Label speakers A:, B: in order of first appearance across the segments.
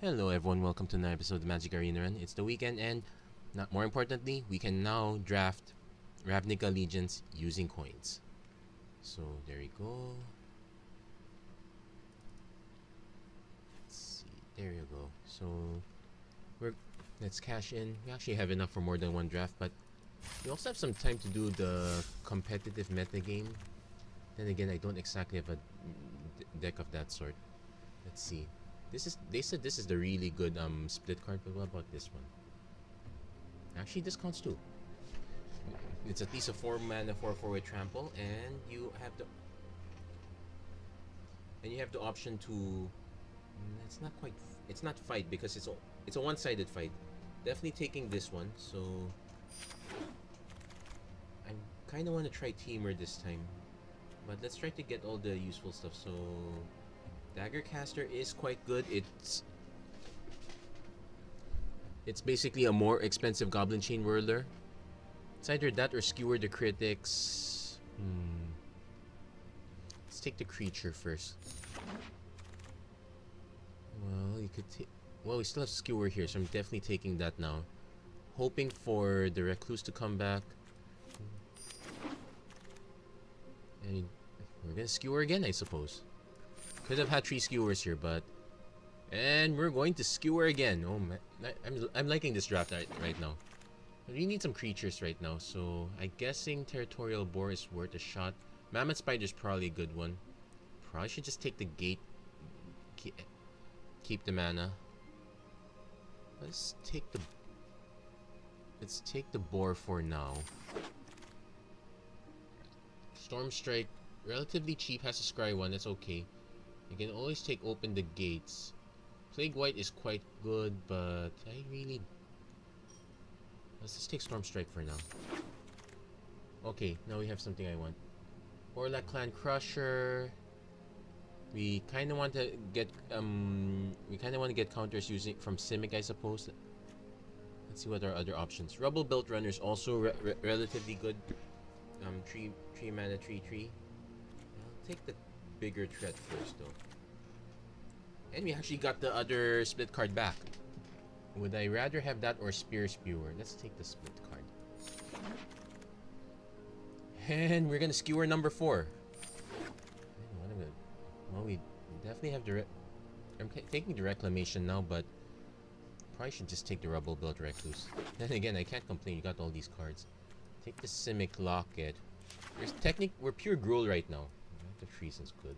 A: Hello everyone, welcome to another episode of MTG Arena Run. It's the weekend and, not more importantly, we can now draft Ravnica Allegiance using coins. So there we go. Let's see, there you go. So let's cash in. We actually have enough for more than one draft, but we also have some time to do the competitive metagame. Then again, I don't exactly have a deck of that sort. Let's see. They said this is the really good split card, but what about this one? Actually, this counts too. It's at least a 4 mana 4/4 with trample, and you have the option to. It's not quite. It's not fight because it's a one-sided fight. Definitely taking this one. So I kind of want to try Teamer this time, but let's try to get all the useful stuff. So. Dagger Caster is quite good. It's basically a more expensive Goblin Chain Whirler. It's either that or Skewer the Critics. Let's take the creature first. Well, you could take. Well, we still have Skewer here, so I'm definitely taking that now. Hoping for the Recluse to come back. And we're gonna Skewer again, I suppose. Could have had 3 skewers here, but and we're going to skewer again. Oh man, I'm liking this draft right now. We need some creatures right now, so I'm guessing Territorial Boar is worth a shot. Mammoth Spider is probably a good one. Probably should just take the gate. Keep the mana. Let's take the boar for now. Storm Strike, relatively cheap, has a scry 1. That's okay. You can always take open the gates. Plague White is quite good, but let's just take Storm Strike for now. Okay, now we have something I want. Orlac Clan Crusher. We kind of want to get counters using from Simic, I suppose. Let's see what our other options. Rubble Belt Runner is also relatively good. 3 mana 3/3. I'll take the bigger threat first though. And we actually got the other split card back. Would I rather have that or Spear Spewer? Let's take the split card. And we're gonna skewer number 4. Well, we definitely have I'm taking the Reclamation now, but probably should just take the Rubble Built Recluse. Then again, I can't complain, you got all these cards. Take the Simic Locket. We're pure Gruul right now. The Treason's good.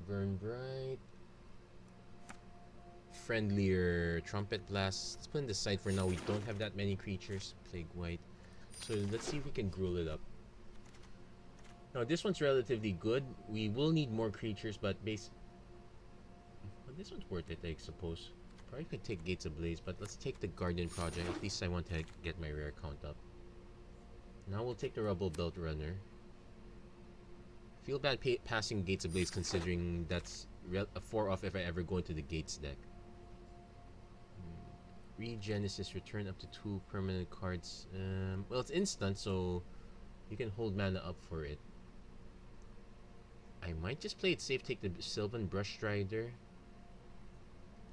A: Burn Bright. Friendlier Trumpet Blast. Let's put in the side for now. We don't have that many creatures. Plague White. So let's see if we can Gruul it up. Now this one's relatively good. We will need more creatures, but this one's worth it, I suppose. Probably could take Gates Ablaze, but let's take the Guardian Project. At least I want to get my rare count up. Now we'll take the Rubble Belt Runner. Feel bad passing Gates Ablaze considering that's a 4 off if I ever go into the Gates deck. Regenesis, return up to 2 permanent cards. Well, it's instant, so you can hold mana up for it. I might just play it safe, take the Sylvan Brush Strider.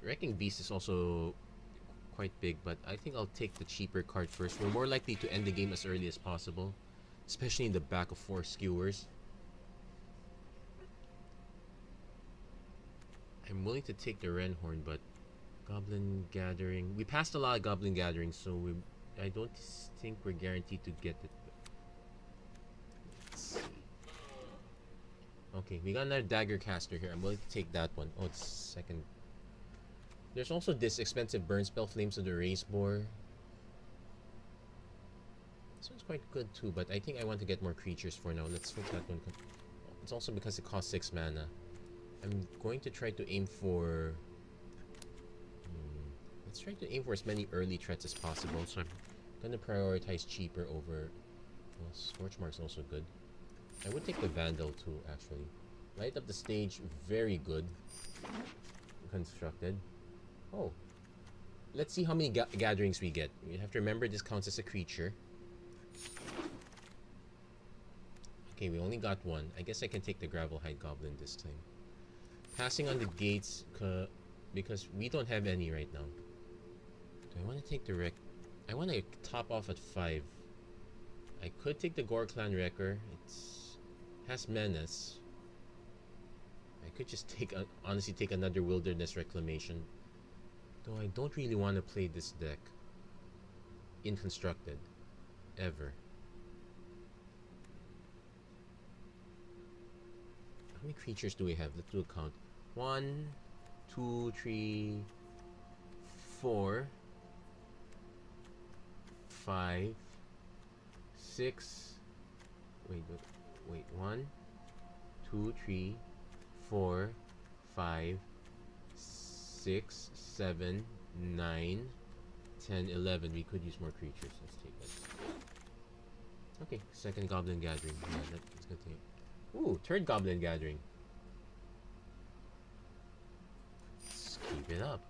A: Wrecking Beast is also quite big, but I think I'll take the cheaper card first. We're more likely to end the game as early as possible, especially in the back of 4 skewers. I'm willing to take the Renhorn, but Goblin Gathering. We passed a lot of Goblin Gathering, so I don't think we're guaranteed to get it. Let's see. Okay, we got another Dagger Caster here. I'm willing to take that one. Oh, it's second. There's also this expensive Burn Spell, Flames of the Race Boar. This one's quite good too, but I think I want to get more creatures for now. Let's hope that one comes. It's also because it costs 6 mana. I'm going to try to aim for... let's try to aim for as many early threats as possible. So I'm going to prioritize cheaper over... Well, Scorchmark's also good. I would take the Vandal too, actually. Light up the stage, very good. Constructed. Oh. Let's see how many gatherings we get. You have to remember this counts as a creature. Okay, we only got one. I guess I can take the Gravelhide Goblin this time. Passing on the gates because we don't have any right now. Do I want to take the wreck? I want to top off at 5. I could take the Gore Clan Wrecker. Has menace. I could just honestly take another Wilderness Reclamation. Though I don't really want to play this deck in constructed ever. How many creatures do we have? Let's do a count. 1, 2, 3, 4, 5, 6. Wait. 1, 2, 3, 4, 5, 6, 7, 9, 10, 11. We could use more creatures. Let's take that. Okay, second Goblin Gathering. Yeah, let's continue. Ooh, third Goblin Gathering. Let's keep it up.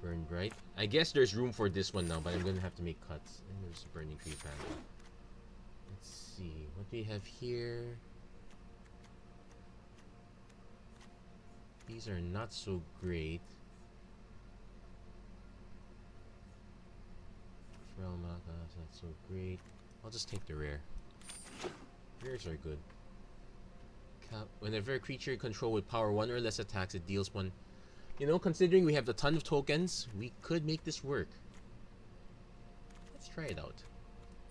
A: Burn Bright. I guess there's room for this one now, but I'm gonna have to make cuts. And there's Burning Tree Vandal. Let's see. What do we have here? These are not so great. Frelmaka is not so great. I'll just take the rare. Rares are good. Whenever a creature you control with power 1 or less attacks, it deals 1. You know, considering we have a ton of tokens, we could make this work. Let's try it out.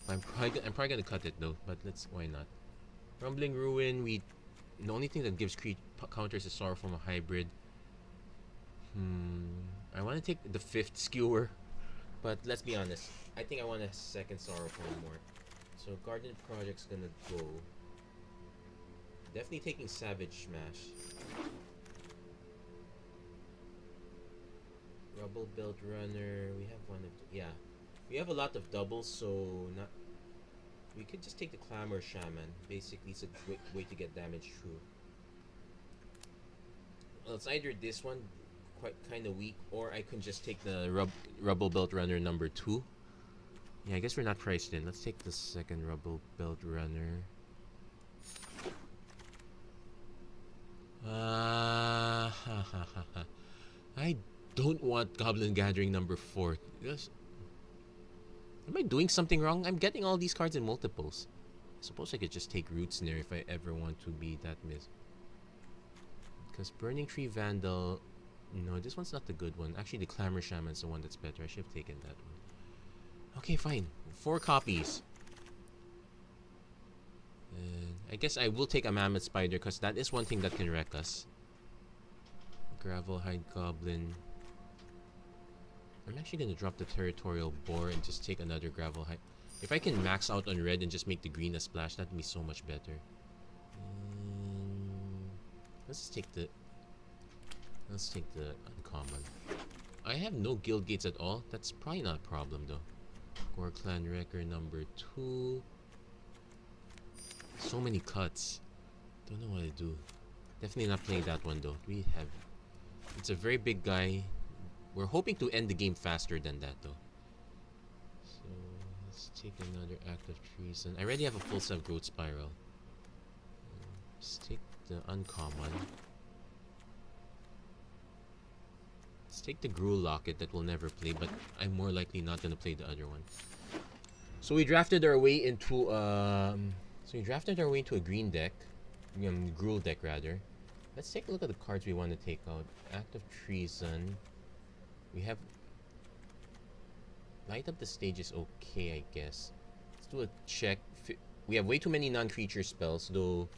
A: I'm probably gonna cut it though, but why not? Rumbling Ruin, the only thing that gives counters is Sorrow from a hybrid. I want to take the 5th Skewer, but let's be honest. I think I want a second Sorrow from more. So Garden Project's gonna go. Definitely taking Savage Smash. Rubble Belt Runner. We have one of yeah. We have a lot of doubles, so we could just take the Clamor Shaman. Basically, it's a quick way to get damage through. Well, it's either this one, kind of weak, or I can just take the Rubble Belt Runner number 2. Yeah, I guess we're not priced in. Let's take the second Rubble Belt Runner. I don't want Goblin Gathering number 4. Yes. Am I doing something wrong? I'm getting all these cards in multiples. I suppose I could just take Root Snare if I ever want to be that miss. Because Burning Tree Vandal... No, this one's not the good one. Actually, the Clamor Shaman's the one that's better. I should have taken that one. Okay, fine. 4 copies. I guess I will take a Mammoth Spider because that is one thing that can wreck us. Gravelhide Goblin. I'm actually going to drop the Territorial Boar and just take another Gravelhide. If I can max out on red and just make the green a splash, that'd be so much better. Let's just take the... Let's take the uncommon. I have no guild gates at all. That's probably not a problem though. Gore Clan Wrecker number 2. So many cuts. Don't know what to do. Definitely not playing that one though. We have... It's a very big guy. We're hoping to end the game faster than that though. So let's take another Act of Treason. I already have a full set of Growth Spiral. Let's take the uncommon. Let's take the Gruul Locket that we'll never play, but I'm more likely not gonna play the other one. So we drafted our way into a green deck, Gruul deck rather. Let's take a look at the cards we want to take out. Act of Treason. We have Light Up the Stage is okay, I guess. Let's do a check. We have way too many non-creature spells, though.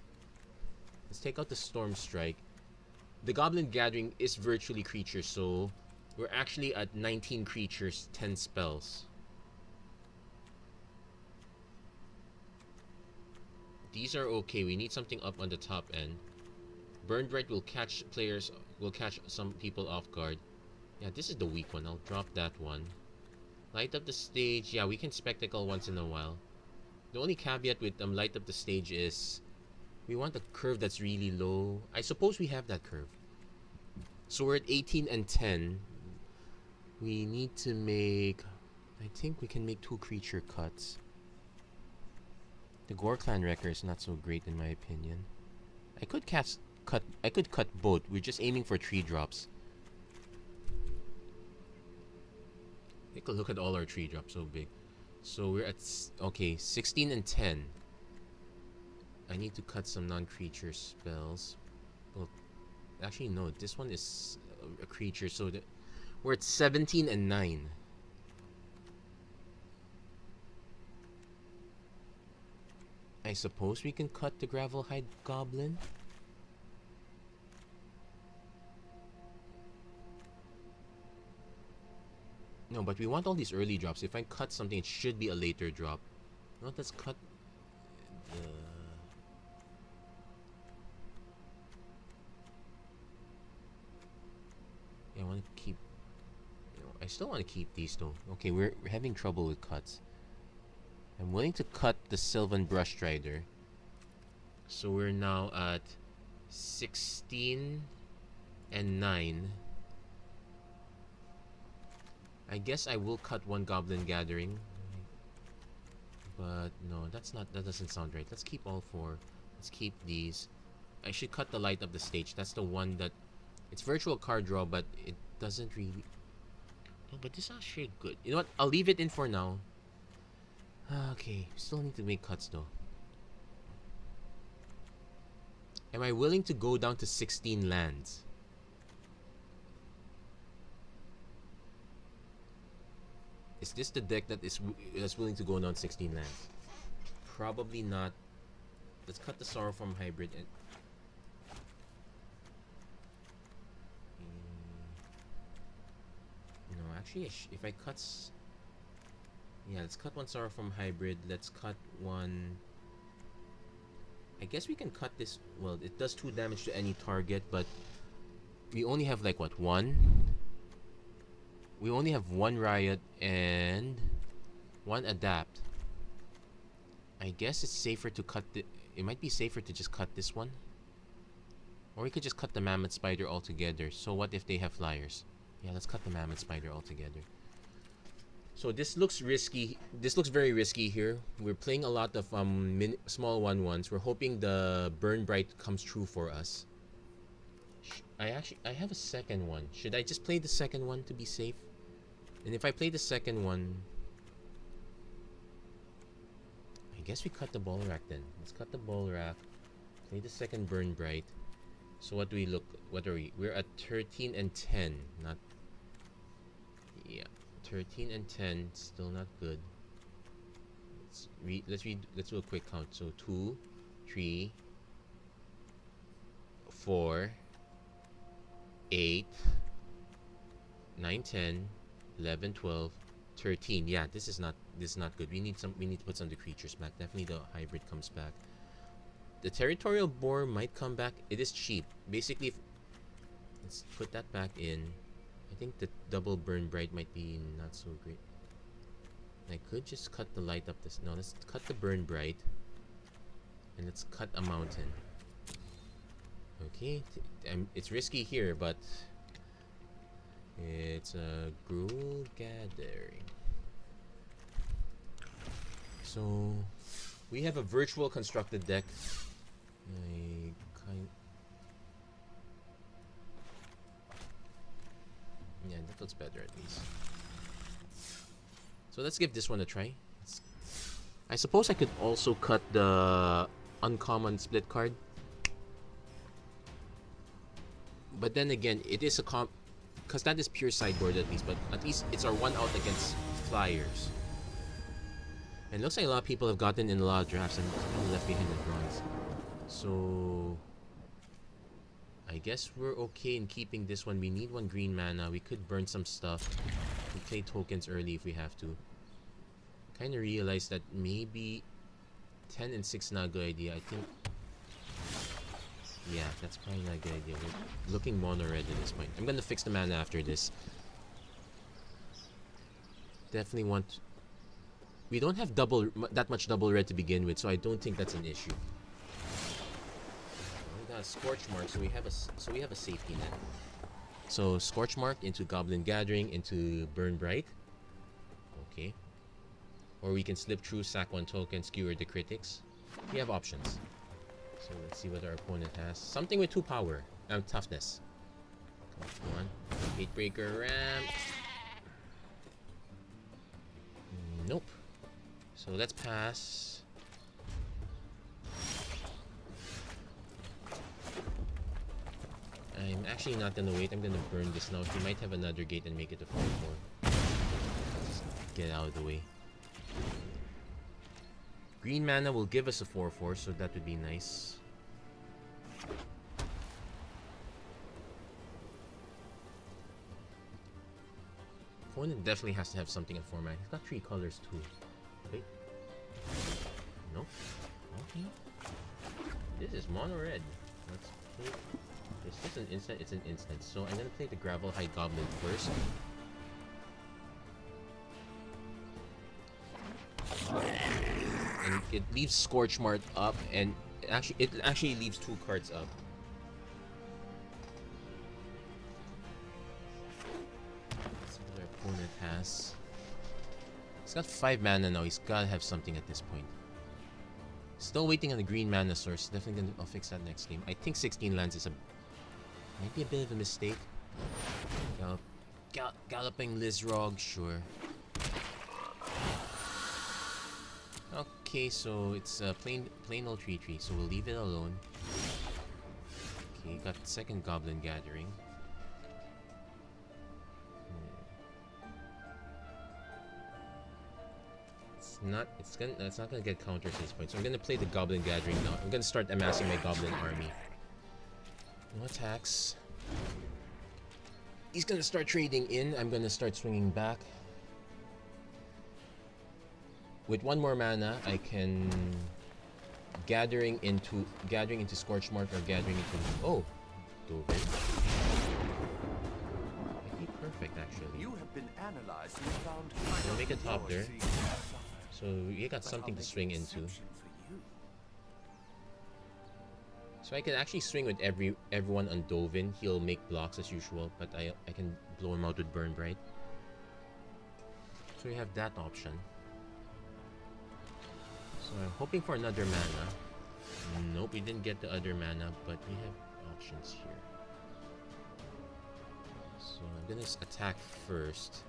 A: Let's take out the Storm Strike. The Goblin Gathering is virtually creatures, so we're actually at 19 creatures, 10 spells. These are okay. We need something up on the top end. Burn Bright will catch some people off guard. Yeah, this is the weak one. I'll drop that one. Light Up the Stage. Yeah, we can Spectacle once in a while. The only caveat with Light Up the Stage is we want a curve that's really low. I suppose we have that curve. So we're at 18 and 10. We need to make... I think we can make 2 creature cuts. The Gore Clan Wrecker is not so great in my opinion. I could cast could cut both. We're just aiming for 3 drops. Take a look at all our 3 drops, so big. So we're at okay, 16 and 10. I need to cut some non-creature spells. Well, actually no, this one is a creature, so we're at 17 and 9. I suppose we can cut the Gravelhide Goblin. No, but we want all these early drops. If I cut something, it should be a later drop. No, let's cut the... Yeah, I want to keep... I still want to keep these though. Okay, we're having trouble with cuts. I'm willing to cut the Sylvan Brush Strider. So we're now at 16 and 9. I guess I will cut one Goblin Gathering. But no, that doesn't sound right. Let's keep all 4. Let's keep these. I should cut the Light Up the Stage. That's the one that... It's virtual card draw, but it doesn't really... No, but this is actually good. You know what? I'll leave it in for now. Okay, still need to make cuts though. Am I willing to go down to 16 lands? Is this the deck that's willing to go down 16 lands? Probably not. Let's cut the Sorrow from Hybrid and... No, actually, if I cut... Yeah, let's cut one Sorrow from Hybrid. Let's cut one... I guess we can cut this... Well, it does 2 damage to any target, but... We only have like, what, 1? We only have 1 Riot and... 1 Adapt. I guess it's safer to cut the... It might be safer to just cut this one. Or we could just cut the Mammoth Spider altogether. So what if they have flyers? Yeah, let's cut the Mammoth Spider altogether. So this looks risky. This looks very risky here. We're playing a lot of small 1/1s. We're hoping the Burn Bright comes true for us. I have a second one. Should I just play the second one to be safe? And if I play the second one, I guess we cut the Ball Rack then. Let's cut the Ball Rack. Play the second Burn Bright. So what do we look? What are we? We're at 13 and 10. Not. Yeah. 13 and 10, still not good. Let's do a quick count. So 2, 3, 4, 8, 9, 10, 11, 12, 13. Yeah, this is not good. We need to put some of the creatures back. Definitely the hybrid comes back. The territorial boar might come back. It is cheap. Basically, let's put that back in. I think the double Burn Bright might be not so great. I could just cut the Light Up this. No, let's cut the Burn Bright. And let's cut a mountain. Okay, it's risky here, but it's a Gruul Gathering. So we have a virtual constructed deck. Yeah, that looks better at least. So let's give this one a try. I suppose I could also cut the uncommon split card. But then again, it is a because that is pure sideboard at least, but at least it's our one out against flyers. And it looks like a lot of people have gotten in a lot of drafts and kind of left behind in bronze. So I guess we're okay in keeping this one. We need 1 green mana. We could burn some stuff. We play tokens early if we have to. Kind of realized that maybe 10 and 6 not a good idea. I think... Yeah, that's probably not a good idea. We're looking mono red at this point. I'm gonna fix the mana after this. Definitely want... We don't have that much double red to begin with, so I don't think that's an issue. We got a Scorch Mark, so we have a safety net. So Scorch Mark into Goblin Gathering into Burn Bright. Okay. Or we can slip through, sack 1 token, skewer the critics. We have options. So let's see what our opponent has. Something with 2 power. Toughness. Come on. Gatebreaker ramp. Nope. So let's pass. I'm actually not gonna wait. I'm gonna burn this now. He might have another gate and make it a 4-4. Just get out of the way. Green mana will give us a 4-4, so that would be nice. Opponent definitely has to have something at 4 mana. He's got 3 colors too. Wait. Nope. Okay. This is mono red. Let's play. Is this an instant? It's an instant. So I'm gonna play the Gravel Hide Goblin first. And it leaves Scorch Mark up, and it actually leaves 2 cards up. Let's see what our opponent has. He's got 5 mana now. He's gotta have something at this point. Still waiting on the green mana source. Definitely gonna. I'll fix that next game. I think 16 lands is might be a bit of a mistake. Galloping Lizrog, sure. Okay, so it's plain old 3/3, so we'll leave it alone. Okay, got second Goblin Gathering. It's not gonna get counters at this point. So I'm gonna play the Goblin Gathering now. I'm gonna start amassing my Goblin army. No attacks. He's gonna start trading in. I'm gonna start swinging back. With 1 more mana, I can gathering into Scorch Mark or gathering into Dover. Might be perfect actually.
B: You have been analyzed and found.
A: We'll make a top there. So you got something to swing into. So I can actually swing with everyone on Dovin. He'll make blocks as usual, but I can blow him out with Burn Bright. So we have that option. So I'm hoping for another mana. Nope, we didn't get the other mana, but we have options here. So I'm gonna attack first.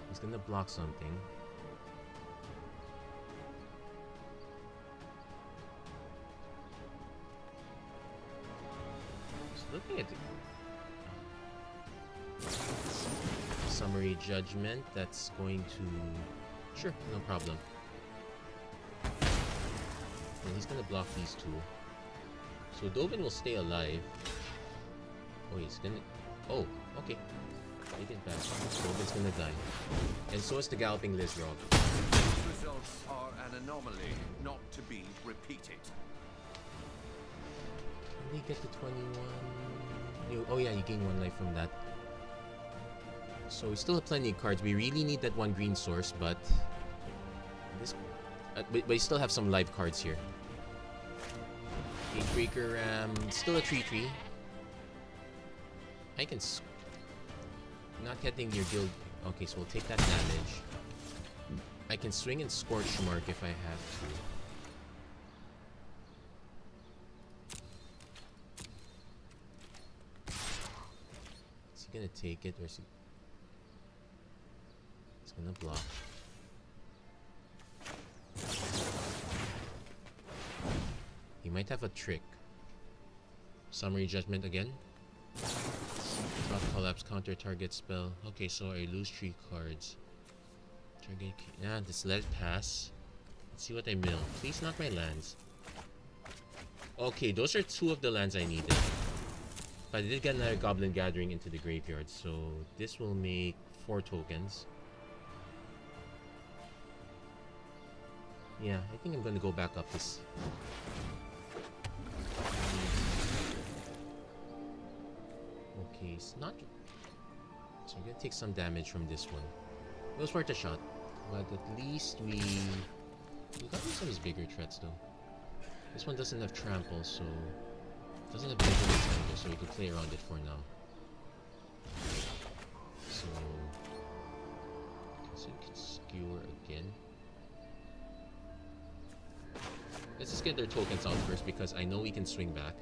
A: He's gonna block something. Just looking at the Summary Judgment, that's going to... Sure, no problem. And he's gonna block these 2. So Dovin will stay alive. Oh, he's gonna... Oh, okay. Take it back. Dovin's gonna die. And so is the Galloping Lizrog.
B: These results are an anomaly, not to be repeated.
A: Can they get to 21? Oh yeah, you gain 1 life from that. So we still have plenty of cards. We really need that 1 green source, but this, but we still have some live cards here. Gatebreaker, still a 3/3. I can not getting your guild. Okay, so we'll take that damage. I can swing and Scorch Mark if I have to. Is he gonna take it or is he? He's gonna block. He might have a trick. Summary Judgment again. Drop Collapse, counter target spell. Okay, so I lose 3 cards. Target. Yeah, just let it pass. Let's see what I mill. Please not my lands. Okay, those are 2 of the lands I needed. But I did get another Goblin Gathering into the graveyard, so this will make 4 tokens. Yeah, I think I'm gonna go back up this. Okay, it's not. So I'm gonna take some damage from this one. It was worth a shot, but at least we got some of his bigger threats though. This one doesn't have trample, so it doesn't have Benjamin's Anger, so we can play around it for now. So skewer again. Let's just get their tokens out first because I know we can swing back.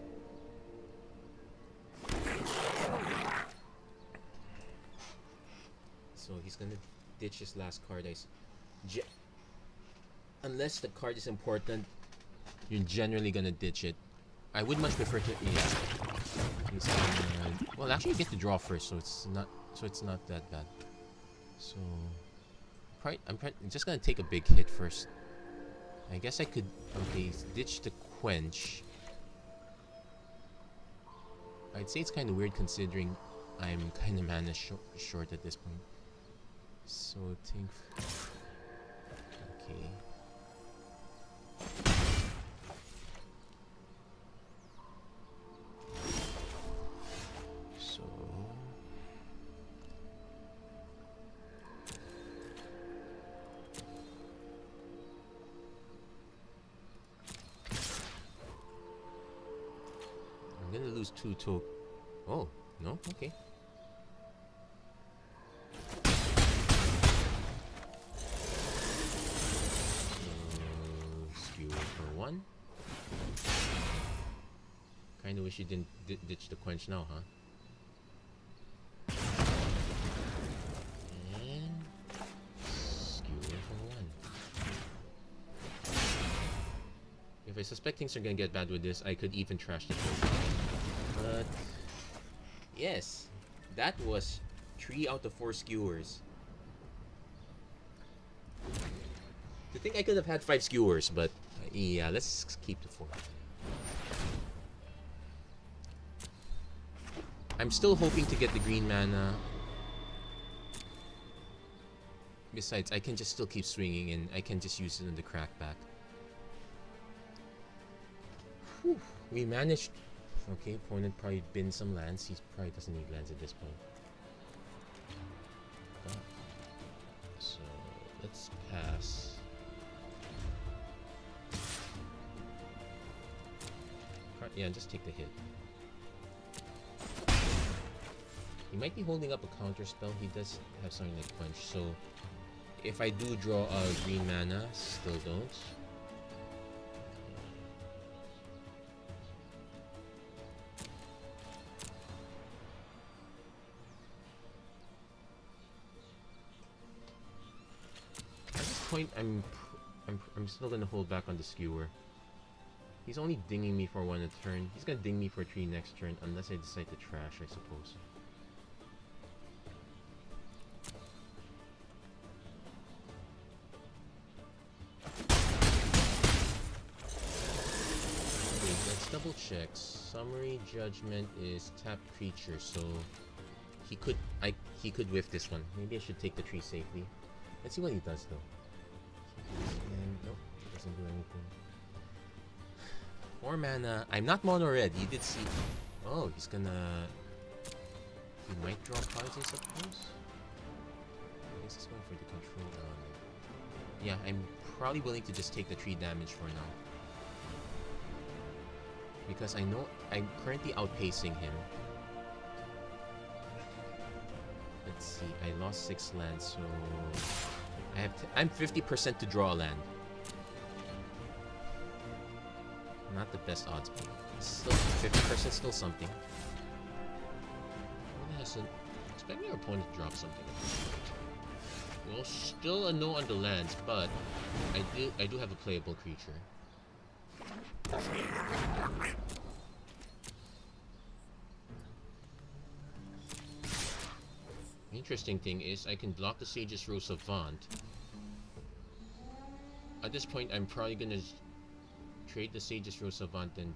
A: So he's gonna ditch his last card. Unless the card is important, you're generally gonna ditch it. I would much prefer to. Yeah. Well, actually, you get to draw first, so it's not that bad. So, I'm just gonna take a big hit first. I guess I could. Okay, ditch the quench. I'd say it's kind of weird considering I'm kind of mana short at this point. So think. Okay. So. I'm gonna lose 2 tokens. Oh, no? Okay. Skewer for 1. Kinda wish you didn't ditch the quench now, huh? And skewer for 1. If I suspect things are gonna get bad with this, I could even trash the token. But yes, that was 3 out of 4 skewers. I think I could have had 5 skewers, but yeah, let's keep the 4. I'm still hoping to get the green mana. Besides, I can just still keep swinging and I can just use it in the crackback. Whew, we managed. Okay, opponent probably bin some lands. He probably doesn't need lands at this point. So let's pass. Yeah, just take the hit. He might be holding up a counter spell. He does have something like Quench. So if I do draw a green mana, still don't. At this point, I'm still gonna hold back on the skewer. He's only dinging me for 1 a turn. He's gonna ding me for 3 next turn, unless I decide to trash, I suppose. Okay, let's double check. Summary Judgment is tapped creature, so he could whiff this one. Maybe I should take the tree safely. Let's see what he does though. And nope, he doesn't do anything. 4 mana. I'm not mono red. You did see. Oh, he's gonna. He might draw cards, I suppose. I guess he's going for the control element. Yeah, I'm probably willing to just take the 3 damage for now. Because I know I'm currently outpacing him. Let's see. I lost 6 lands, so I'm 50% to draw a land. Not the best odds, but still 50%, still something. Expect your opponent to drop something. Well, still a no on the lands, but I do have a playable creature. Interesting thing is I can block the Sage's Rose Savant. At this point, I'm probably gonna trade the Sage's Rose Savant and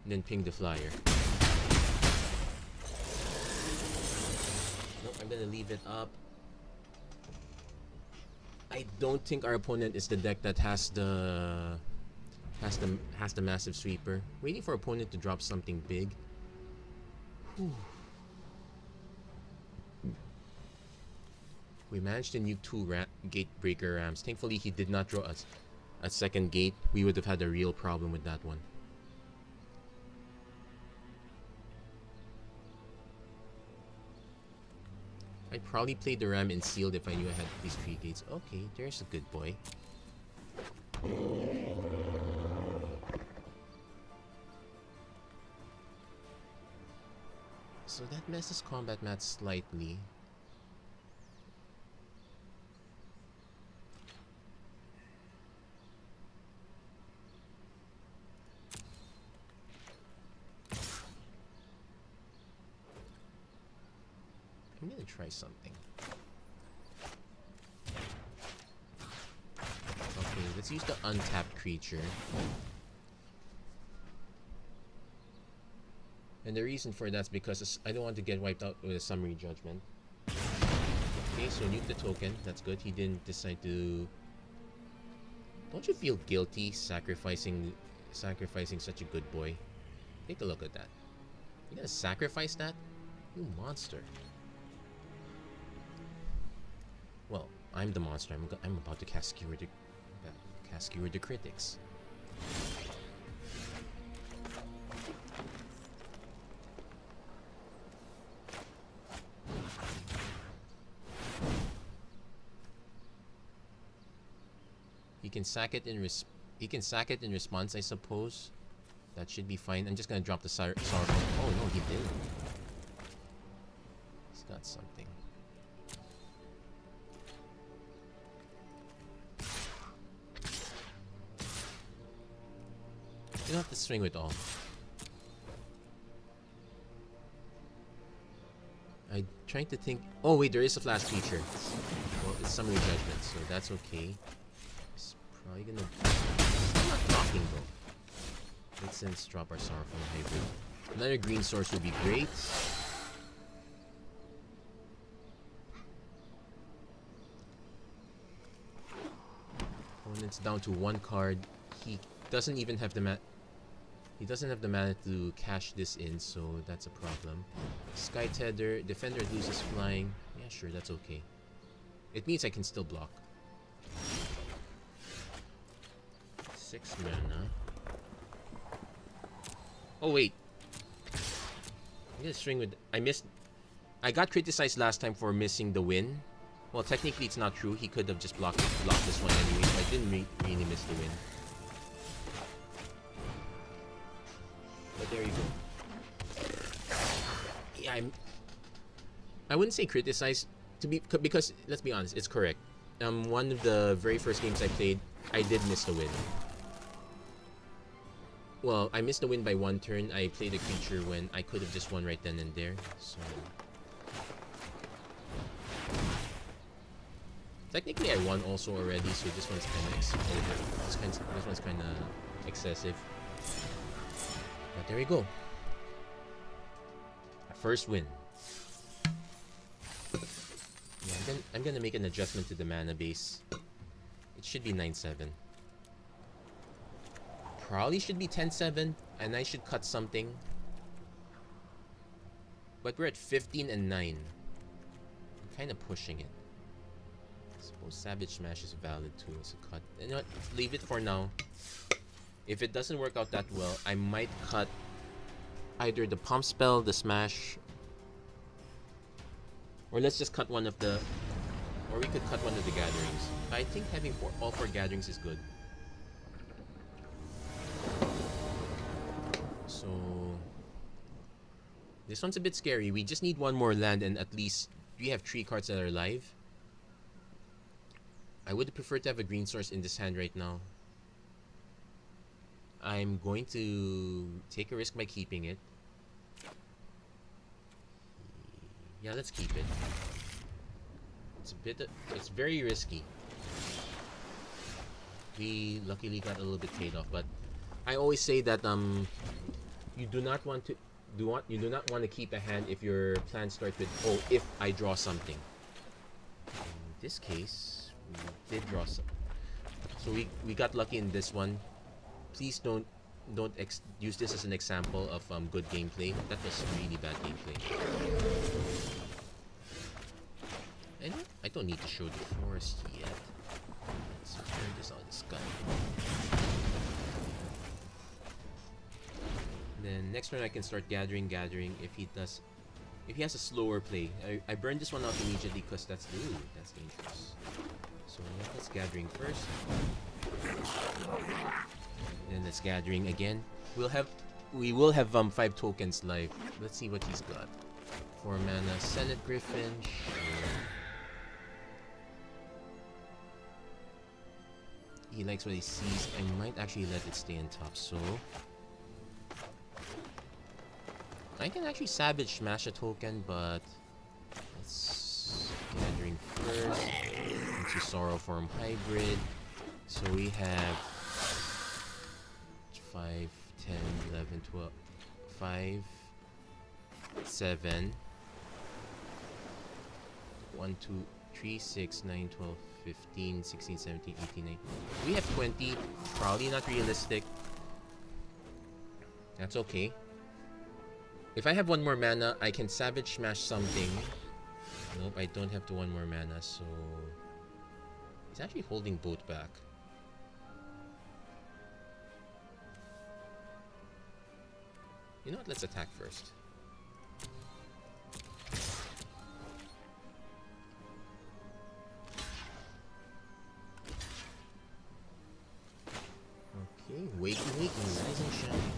A: then ping the flyer. Nope, I'm gonna leave it up. I don't think our opponent is the deck that has the massive sweeper. Waiting for opponent to drop something big. Whew. We managed to nuke 2 gate breaker rams. Thankfully, he did not draw us a second gate. We would have had a real problem with that one. I'd probably play the Ram and sealed if I knew I had these 3 gates. Okay, there's a good boy. So that messes combat math slightly. I'm gonna try something. Okay, let's use the untapped creature. And the reason for that's because I don't want to get wiped out with a summary judgment. Okay, so nuke the token. That's good. He didn't decide to... Don't you feel guilty sacrificing such a good boy? Take a look at that. You gonna sacrifice that? You monster. Well, I'm the monster. I'm about to cast Skewer the Critics. He can sack it in response, I suppose. That should be fine. I'm just gonna drop the Sorrowful. Oh no, he didn't. He's got something. You don't have to swing with all. I'm trying to think. Oh wait, there is a flash feature. Well, it's summary judgment, so that's okay. It's probably gonna. I'm not blocking though. Let's then drop our Sorrowful Hybrid. Another green source would be great. Opponent's down to 1 card. He doesn't even have the mana to cash this in, so that's a problem. Sky Tether, Defender loses flying. Yeah, sure, that's okay. It means I can still block. 6 mana. Oh wait. I'm gonna string with... I got criticized last time for missing the win. Well, technically it's not true. He could have just blocked this one anyway, so I didn't really miss the win. But there you go. Yeah, I wouldn't say criticize because let's be honest, it's correct. One of the very first games I played, I did miss the win. Well, I missed the win by 1 turn. I played a creature when I could have just won right then and there. So technically, I won also already. So this one's kind of this one's kind of excessive. But there we go. First win. Yeah, I'm gonna make an adjustment to the mana base. It should be 9-7. Probably should be 10-7, and I should cut something. But we're at 15 and 9. I'm kind of pushing it. I suppose Savage Smash is valid too as a cut. You know what? Leave it for now. If it doesn't work out that well, I might cut either the Pump Spell, the Smash, or let's just cut one of the... Or we could cut one of the Gatherings. I think having all 4 Gatherings is good. So... This one's a bit scary. We just need 1 more land and at least we have 3 cards that are live. I would prefer to have a green source in this hand right now. I'm going to take a risk by keeping it. Yeah, let's keep it. It's very risky. We luckily got a little bit paid off, but I always say that you do not want to keep a hand if your plan starts with, oh, if I draw something. In this case, we did draw some. So we got lucky in this one. Please don't use this as an example of good gameplay. That was really bad gameplay. And I don't need to show the forest yet. Let's turn this on the sky. Then next turn I can start gathering. If he does, If he has a slower play, I burned this one out immediately because that's dangerous. So let's gathering first. Then let's gathering again. We will have 5 tokens live. Let's see what he's got. 4 mana, Senate Griffin. Sure. He likes what he sees. I might actually let it stay on top. So I can actually Savage Smash a token, but let's gathering first into Sorrow Form Hybrid. So we have 5, 10, 11, 12, 5, 7, 1, 2, 3, 6, 9, 12, 15, 16, 17, 18, 19. We have 20. Probably not realistic. That's okay. If I have 1 more mana, I can Savage Smash something. Nope, I don't have 1 more mana, so he's actually holding both back. You know what? Let's attack first. Okay, wakey, rise and shine.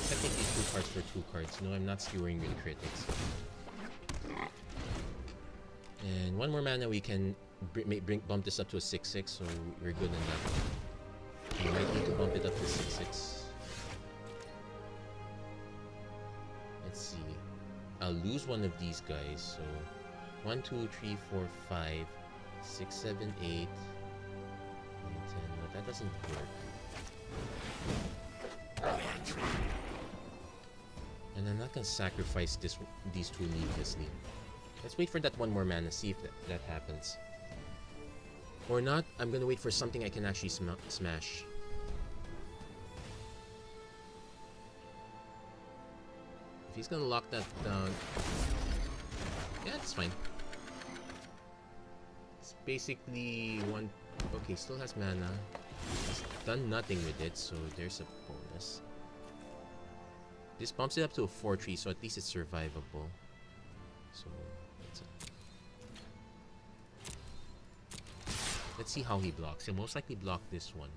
A: Technically 2 cards for 2 cards. No, I'm not skewering with critics. And 1 more mana, we can bump this up to a 6/6, so we're good on that. We might need to bump it up to 6/6. Let's see. I'll lose one of these guys, so 1, 2, 3, 4, 5, 6, 7, 8, 9, 10. No, that doesn't work. And I'm not gonna sacrifice these 2 needlessly. Let's wait for that 1 more mana, see if that happens. Or not, I'm gonna wait for something I can actually smash. If he's gonna lock that down, yeah, it's fine. It's basically 1. Okay, still has mana. He's done nothing with it, so there's a bonus. This bumps it up to a 4/3, so at least it's survivable. So let's see how he blocks. He'll most likely block this one.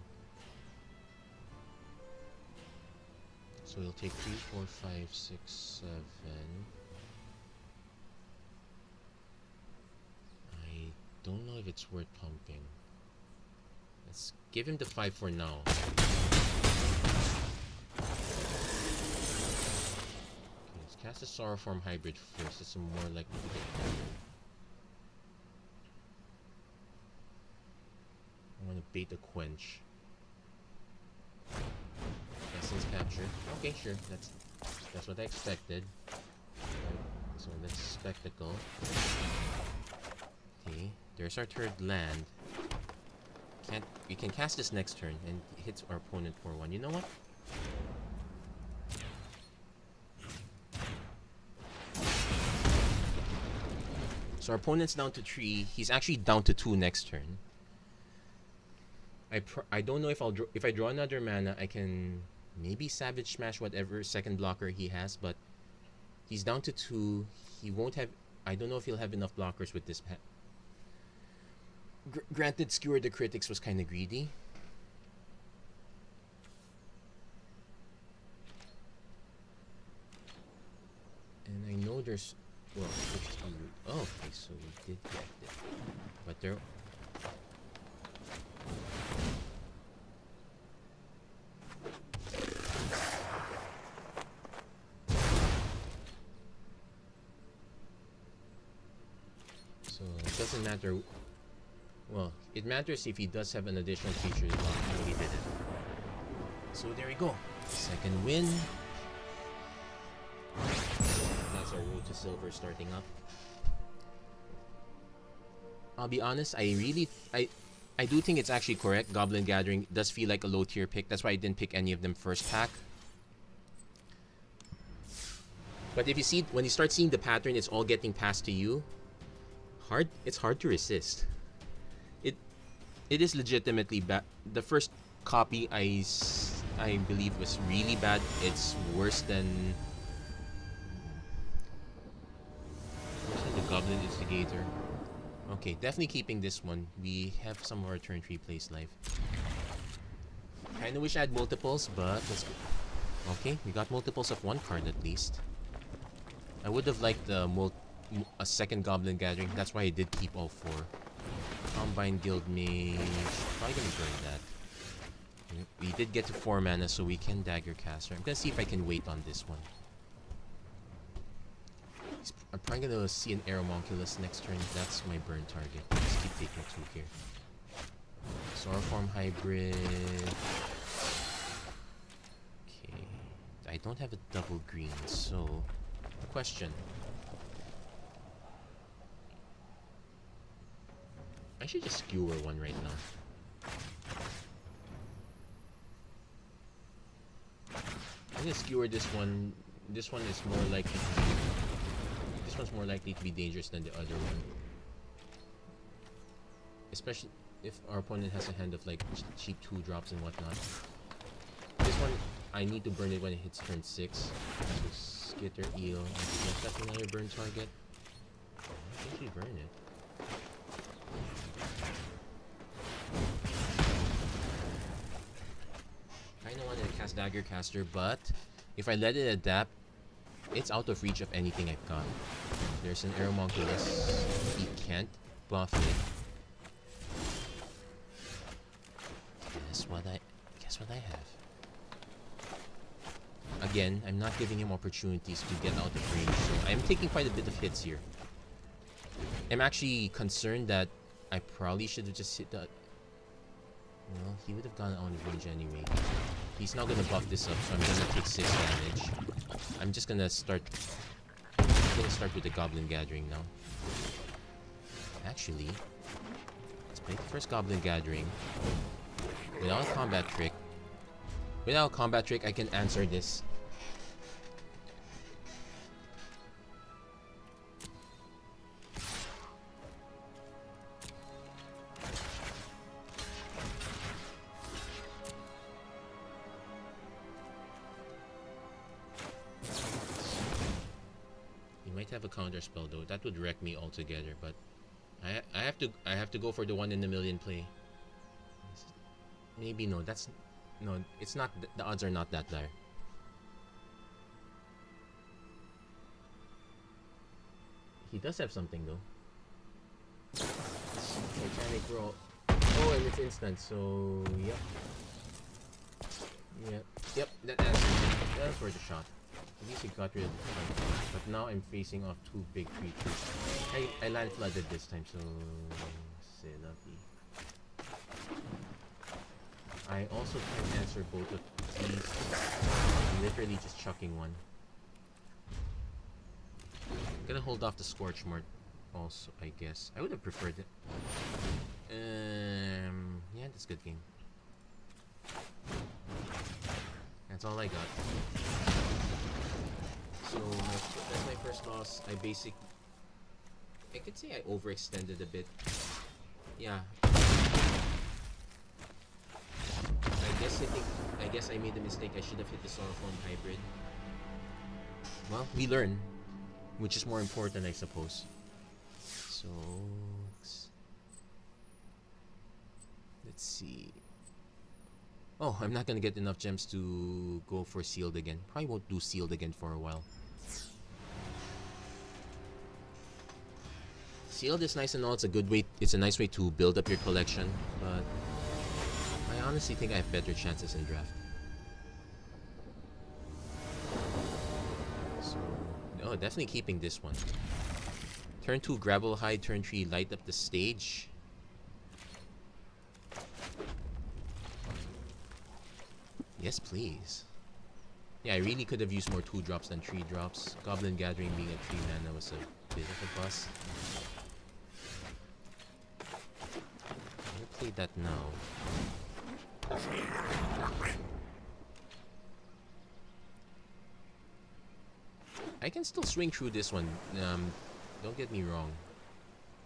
A: So he'll take 3, 4, 5, 6, 7. I don't know if it's worth pumping. Let's give him the 5 for now. Okay, let's cast a Sorrow Form Hybrid first. It's more likely to get countered. I want to bait a Quench. Essence Capture. Okay, sure. That's what I expected. Right, so let's Spectacle. Okay, there's our 3rd land. We can cast this next turn and it hits our opponent for 1. You know what? So our opponent's down to 3. He's actually down to 2 next turn. I don't know if I draw another mana, I can maybe Savage Smash whatever second blocker he has, but he's down to 2. He won't have. I don't know if he'll have enough blockers with this. Granted, Skewer the Critics was kind of greedy. And I know there's. Well, oh, okay, so we did get it. But there. So it doesn't matter. Well, it matters if he does have an additional feature. No, he didn't. So there we go. Second win. That's our road to silver starting up. I'll be honest, I do think it's actually correct. Goblin Gathering does feel like a low tier pick. That's why I didn't pick any of them first pack. But if you see, when you start seeing the pattern, it's all getting passed to you. It's hard to resist. It is legitimately bad. The first copy I I believe was really bad. It's worse than the Goblin Instigator. Okay, definitely keeping this one. We have some of our turn 3 plays live. Kinda wish I had multiples, but let's go. Okay, we got multiples of one card at least. I would have liked a second Goblin Gathering. That's why I did keep all 4. Combine Guild Mage. Probably gonna burn that. We did get to 4 mana, so we can Dagger Caster. I'm gonna see if I can wait on this one. I'm probably gonna see an Aeromonculus next turn. That's my burn target. Just keep taking 2 here. Sauroform Hybrid. Okay. I don't have a double green, so... Question. I should just skewer one right now. I'm gonna skewer this one. This one is more likely to be... This one's more likely to be dangerous than the other one. Especially if our opponent has a hand of like cheap 2-drops and whatnot. This one, I need to burn it when it hits turn 6. So Skitter, Eel, and that's another burn target. I think we burn it. I kinda wanted to cast Dagger Caster, but if I let it adapt, it's out of reach of anything I've got. There's an Aeromonculus. He can't buff it. Guess what I have. Again, I'm not giving him opportunities to get out of range, so I'm taking quite a bit of hits here. I'm actually concerned that I probably should have just hit that. Well, he would have gone out of range anyway. He's not gonna buff this up, so I'm gonna take 6 damage. I'm just gonna start. With the Goblin Gathering now. Actually, let's play the first Goblin Gathering without a combat trick. Without a combat trick, I can answer this. Have a counter spell though. That would wreck me altogether, but I have to go for the 1 in a million play. Maybe no, it's not, the odds are not that dire. He does have something though. Titanic Roll. Oh, and it's instant, so yep, that's worth a shot. At least he got rid of the front. But now I'm facing off 2 big creatures. I land flooded this time, so c'est la vie. I also can answer both of these. I'm literally just chucking one. I'm gonna hold off the Scorch Mart also, I guess. I would have preferred it. Yeah, that's a good game. That's all I got. So that's my first loss. I could say I overextended a bit. Yeah. I guess I made a mistake. I should have hit the Sauroform Hybrid. Well, we learn, which is more important, I suppose. So let's see. Oh, I'm not gonna get enough gems to go for Sealed again. Probably won't do Sealed again for a while. Sealed is nice and all. It's a good way. It's a nice way to build up your collection, but I honestly think I have better chances in draft. So, oh, definitely keeping this one. Turn 2, Gravel Hide. Turn 3, Light Up the Stage. Yes, please. Yeah, I really could have used more 2-drops than 3-drops. Goblin Gathering being a 3 mana was a bit of a bust. I'll play that now. I can still swing through this one. Don't get me wrong.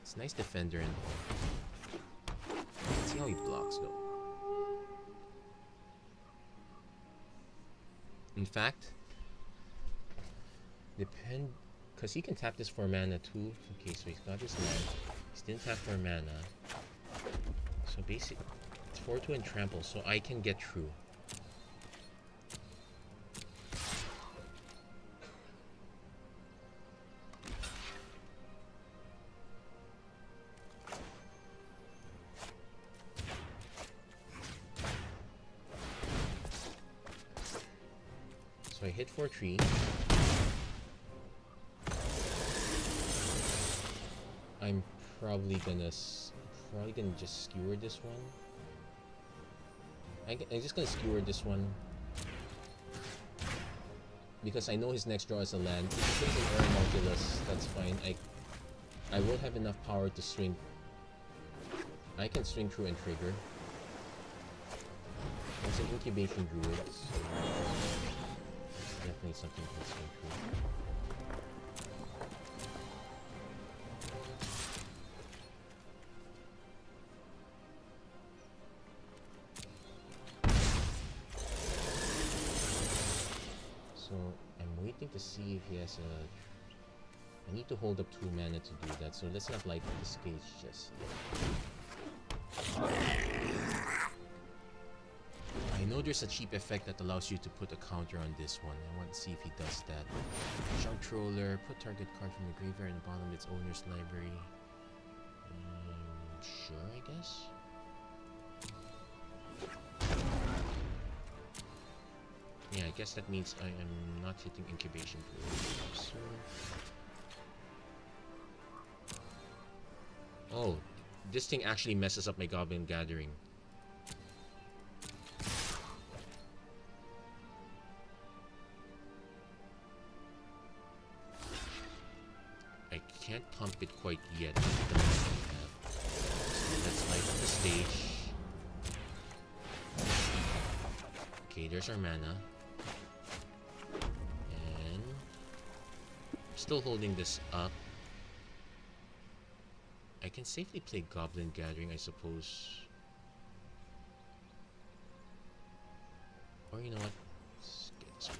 A: It's nice defender and all. Let's see how he blocks though. In fact, because he can tap this for mana too. Okay, so he's got this land. He didn't tap for mana. So basically, it's 4-2 and trample, so I can get through. So I hit for 3. I'm probably gonna just skewer this one. I'm just gonna skewer this one because I know his next draw is a land. If he plays an Air Modulus, that's fine. I will have enough power to swing. I can swing through and trigger. It's an incubation druid, so it's definitely something to swing through. So I'm waiting to see if he has a... I need to hold up 2 mana to do that, so let's not light this cage just yet. I know there's a cheap effect that allows you to put a counter on this one. I want to see if he does that. Junk Troller, put target card from the graveyard in the bottom of its owner's library. Sure, I guess. Yeah, I guess that means I am not hitting incubation period. So... Oh, this thing actually messes up my Goblin Gathering. I can't pump it quite yet. So let's light up the stage. Okay, there's our mana. And still holding this up. I can safely play Goblin Gathering, I suppose. Or you know what? Let's get this over.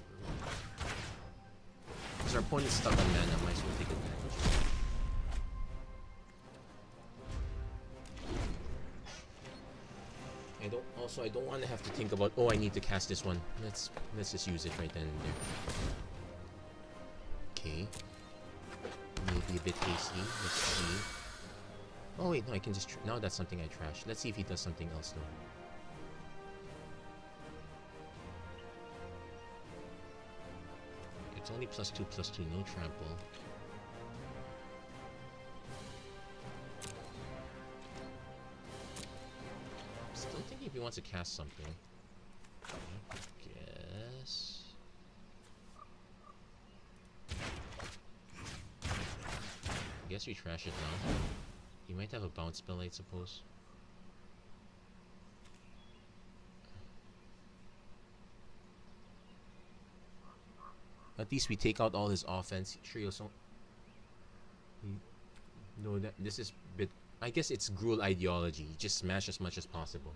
A: Because our opponent's stuck on mana, might as well take advantage. I don't want to have to think about, oh, I need to cast this one. Let's just use it right then and there. Okay. Maybe a bit hasty. Let's see. Oh wait, no, I can just... now that's something I trashed. Let's see if he does something else though. It's only +2/+2, no trample. Still thinking if he wants to cast something. I guess... I guess we trash it now. He might have a bounce spell, I suppose. At least we take out all his offense. Trio so no, that this is bit. I guess it's Gruul ideology. Just smash as much as possible.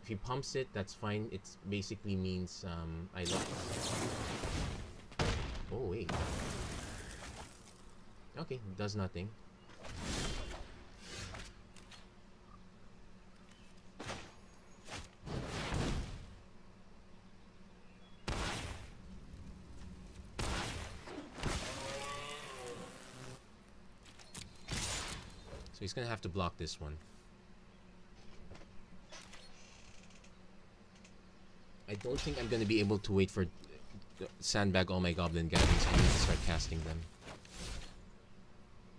A: If he pumps it, that's fine. It basically means I love. Oh wait. Okay, does nothing. So he's gonna have to block this one. I don't think I'm gonna be able to wait for sandbag all my Goblin Gatherings. I need to start casting them.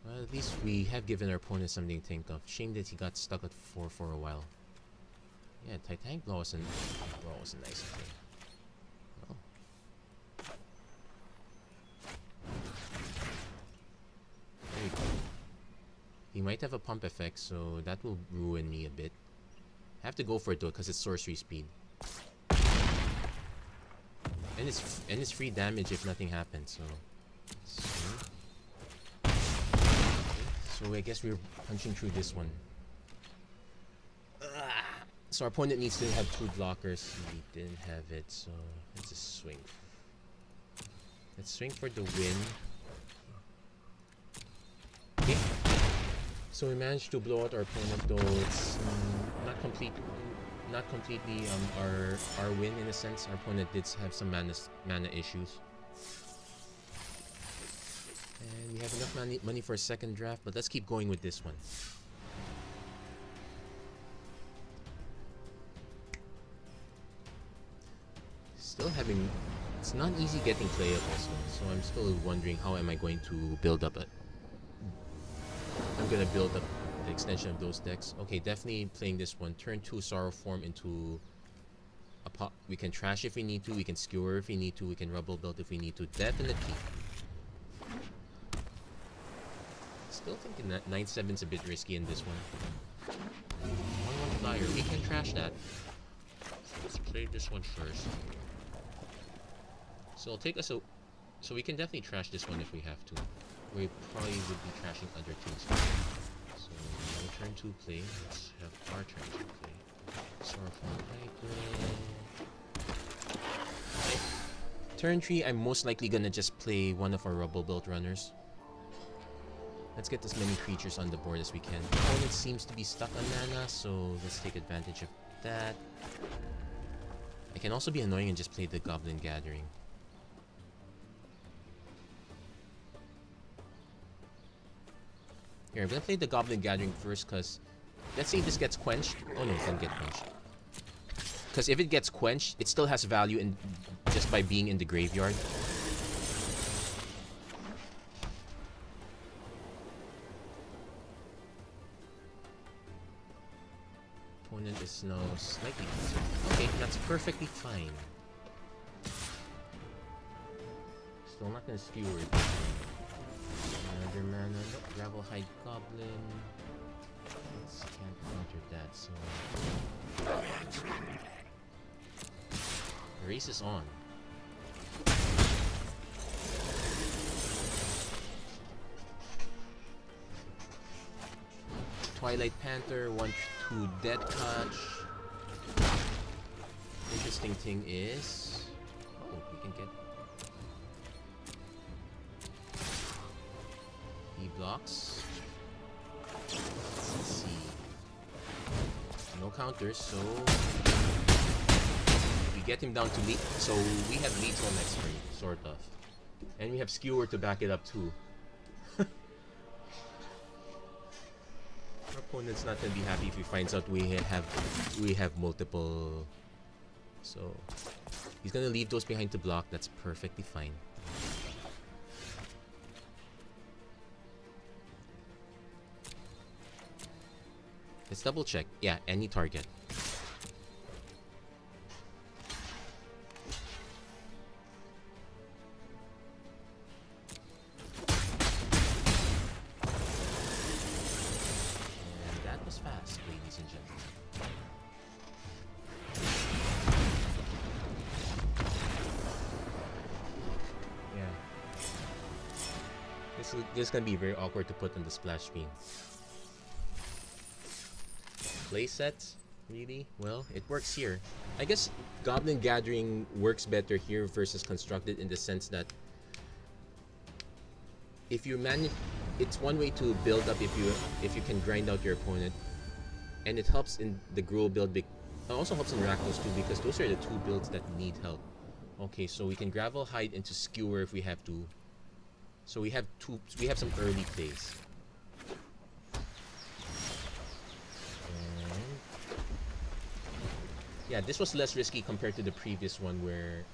A: Well, at least we have given our opponent something to think of. Shame that he got stuck at 4 for a while. Yeah, Titanic Blow was a nice thing. Oh. There you go. He might have a pump effect, so that will ruin me a bit. I have to go for it though, because it's sorcery speed. And it's free damage if nothing happens, so... So I guess we're punching through this one. So our opponent needs to have 2 blockers. He didn't have it, so let's just swing. Let's swing for the win. Okay. So we managed to blow out our opponent, though it's not completely our win in a sense. Our opponent did have some mana issues. And we have enough money for a second draft, but let's keep going with this one. Still having... It's not easy getting playables, so I'm still wondering how am I going to build up it. I'm gonna build up the extension of those decks. Okay, definitely playing this one. Turn 2 Sorrow Form into a pop. We can trash if we need to. We can skewer if we need to. We can rubble build if we need to. Definitely. Still thinking that 9/7's a bit risky in this one. 1/1 flyer. We can trash that. So let's play this one first. So it'll take us a... So we can definitely trash this one if we have to. We probably would be trashing other teams. So no turn 2 play. Let's have our turn 2 play. Sorrowful play. Right. Turn 3, I'm most likely gonna just play one of our rubble built runners. Let's get as many creatures on the board as we can. The opponent seems to be stuck on mana, so let's take advantage of that. I can also be annoying and just play the Goblin Gathering. Here, I'm gonna play the Goblin Gathering first, because let's say this gets quenched. Oh no, it doesn't get quenched. Because if it gets quenched, it still has value in just by being in the graveyard. Opponent is now slightly concerned. Okay, that's perfectly fine. Still not gonna skewer it. Another mana, nope. Gravel Hide Goblin. Let's can't counter that, so... The race is on. Twilight Panther, 1/2 Dead Catch. Interesting thing is... Oh, we can get... He blocks. Let's see. No counters, so... We get him down to lead. So we have lead till next turn, sort of. And we have Skewer to back it up too. Our opponent's not gonna be happy if he finds out we have multiple. So he's gonna leave those behind to block. That's perfectly fine. Let's double check. Yeah, any target. This is gonna be very awkward to put on the splash screen. Playsets? Really? Well, it works here. I guess Goblin Gathering works better here versus Constructed in the sense that if you manage, it's one way to build up if you can grind out your opponent, and it helps in the Gruul build. It also helps in Rakdos too, because those are the two builds that need help. Okay, so we can Gravel Hide into Skewer if we have to. So we have some early plays. And yeah, this was less risky compared to the previous one where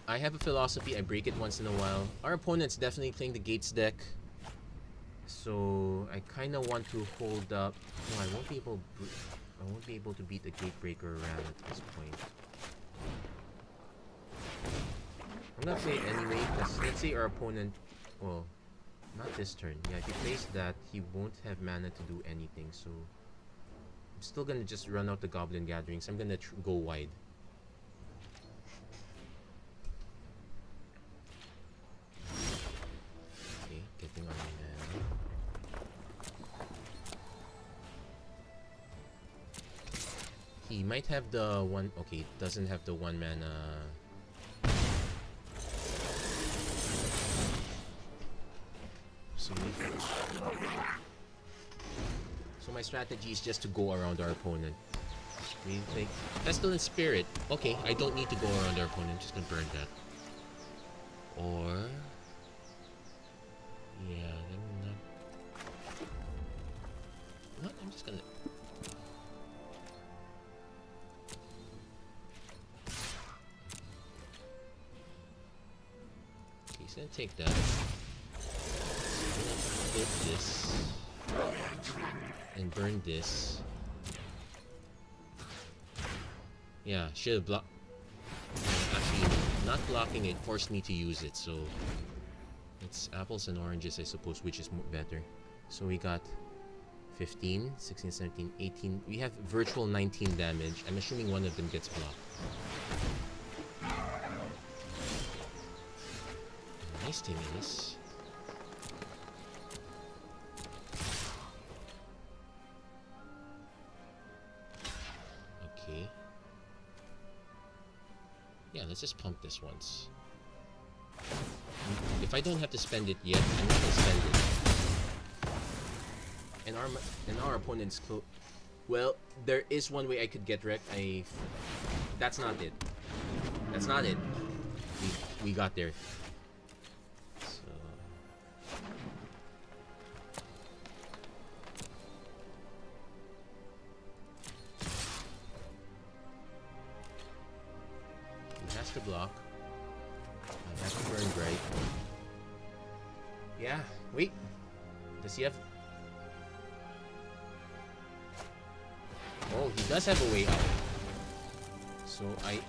A: I have a philosophy, I break it once in a while. Our opponent's definitely playing the Gates deck. So I kinda want to hold up. No, I won't be able to beat the Gatebreaker around at this point. I'm gonna play it anyway, because let's say our opponent, well, not this turn. Yeah, if he plays that, he won't have mana to do anything, so I'm still gonna just run out the Goblin Gathering, so I'm gonna go wide. Okay, getting on my mana. He might have the one. Okay, doesn't have the 1 mana. So, so my strategy is just to go around our opponent. We think Pestilence Spirit. Okay, I don't need to go around our opponent. I'm just gonna burn that. Or yeah, then not. What? I'm just gonna. Okay, he's gonna take that. I'm gonna flip this and burn this. Yeah, should have blocked. Actually, not blocking it forced me to use it, so it's apples and oranges, I suppose, which is better. So we got 15, 16, 17, 18. We have virtual 19 damage. I'm assuming one of them gets blocked. Nice stimulus. Okay. Yeah, let's just pump this once. If I don't have to spend it yet, I'm not gonna spend it. And our opponent's close. Well, there is one way I could get wrecked. That's not it. That's not it. We got there. So he has to block. I have to burn bright. Yeah, wait. Does he have... Oh, he does have a way out. So I...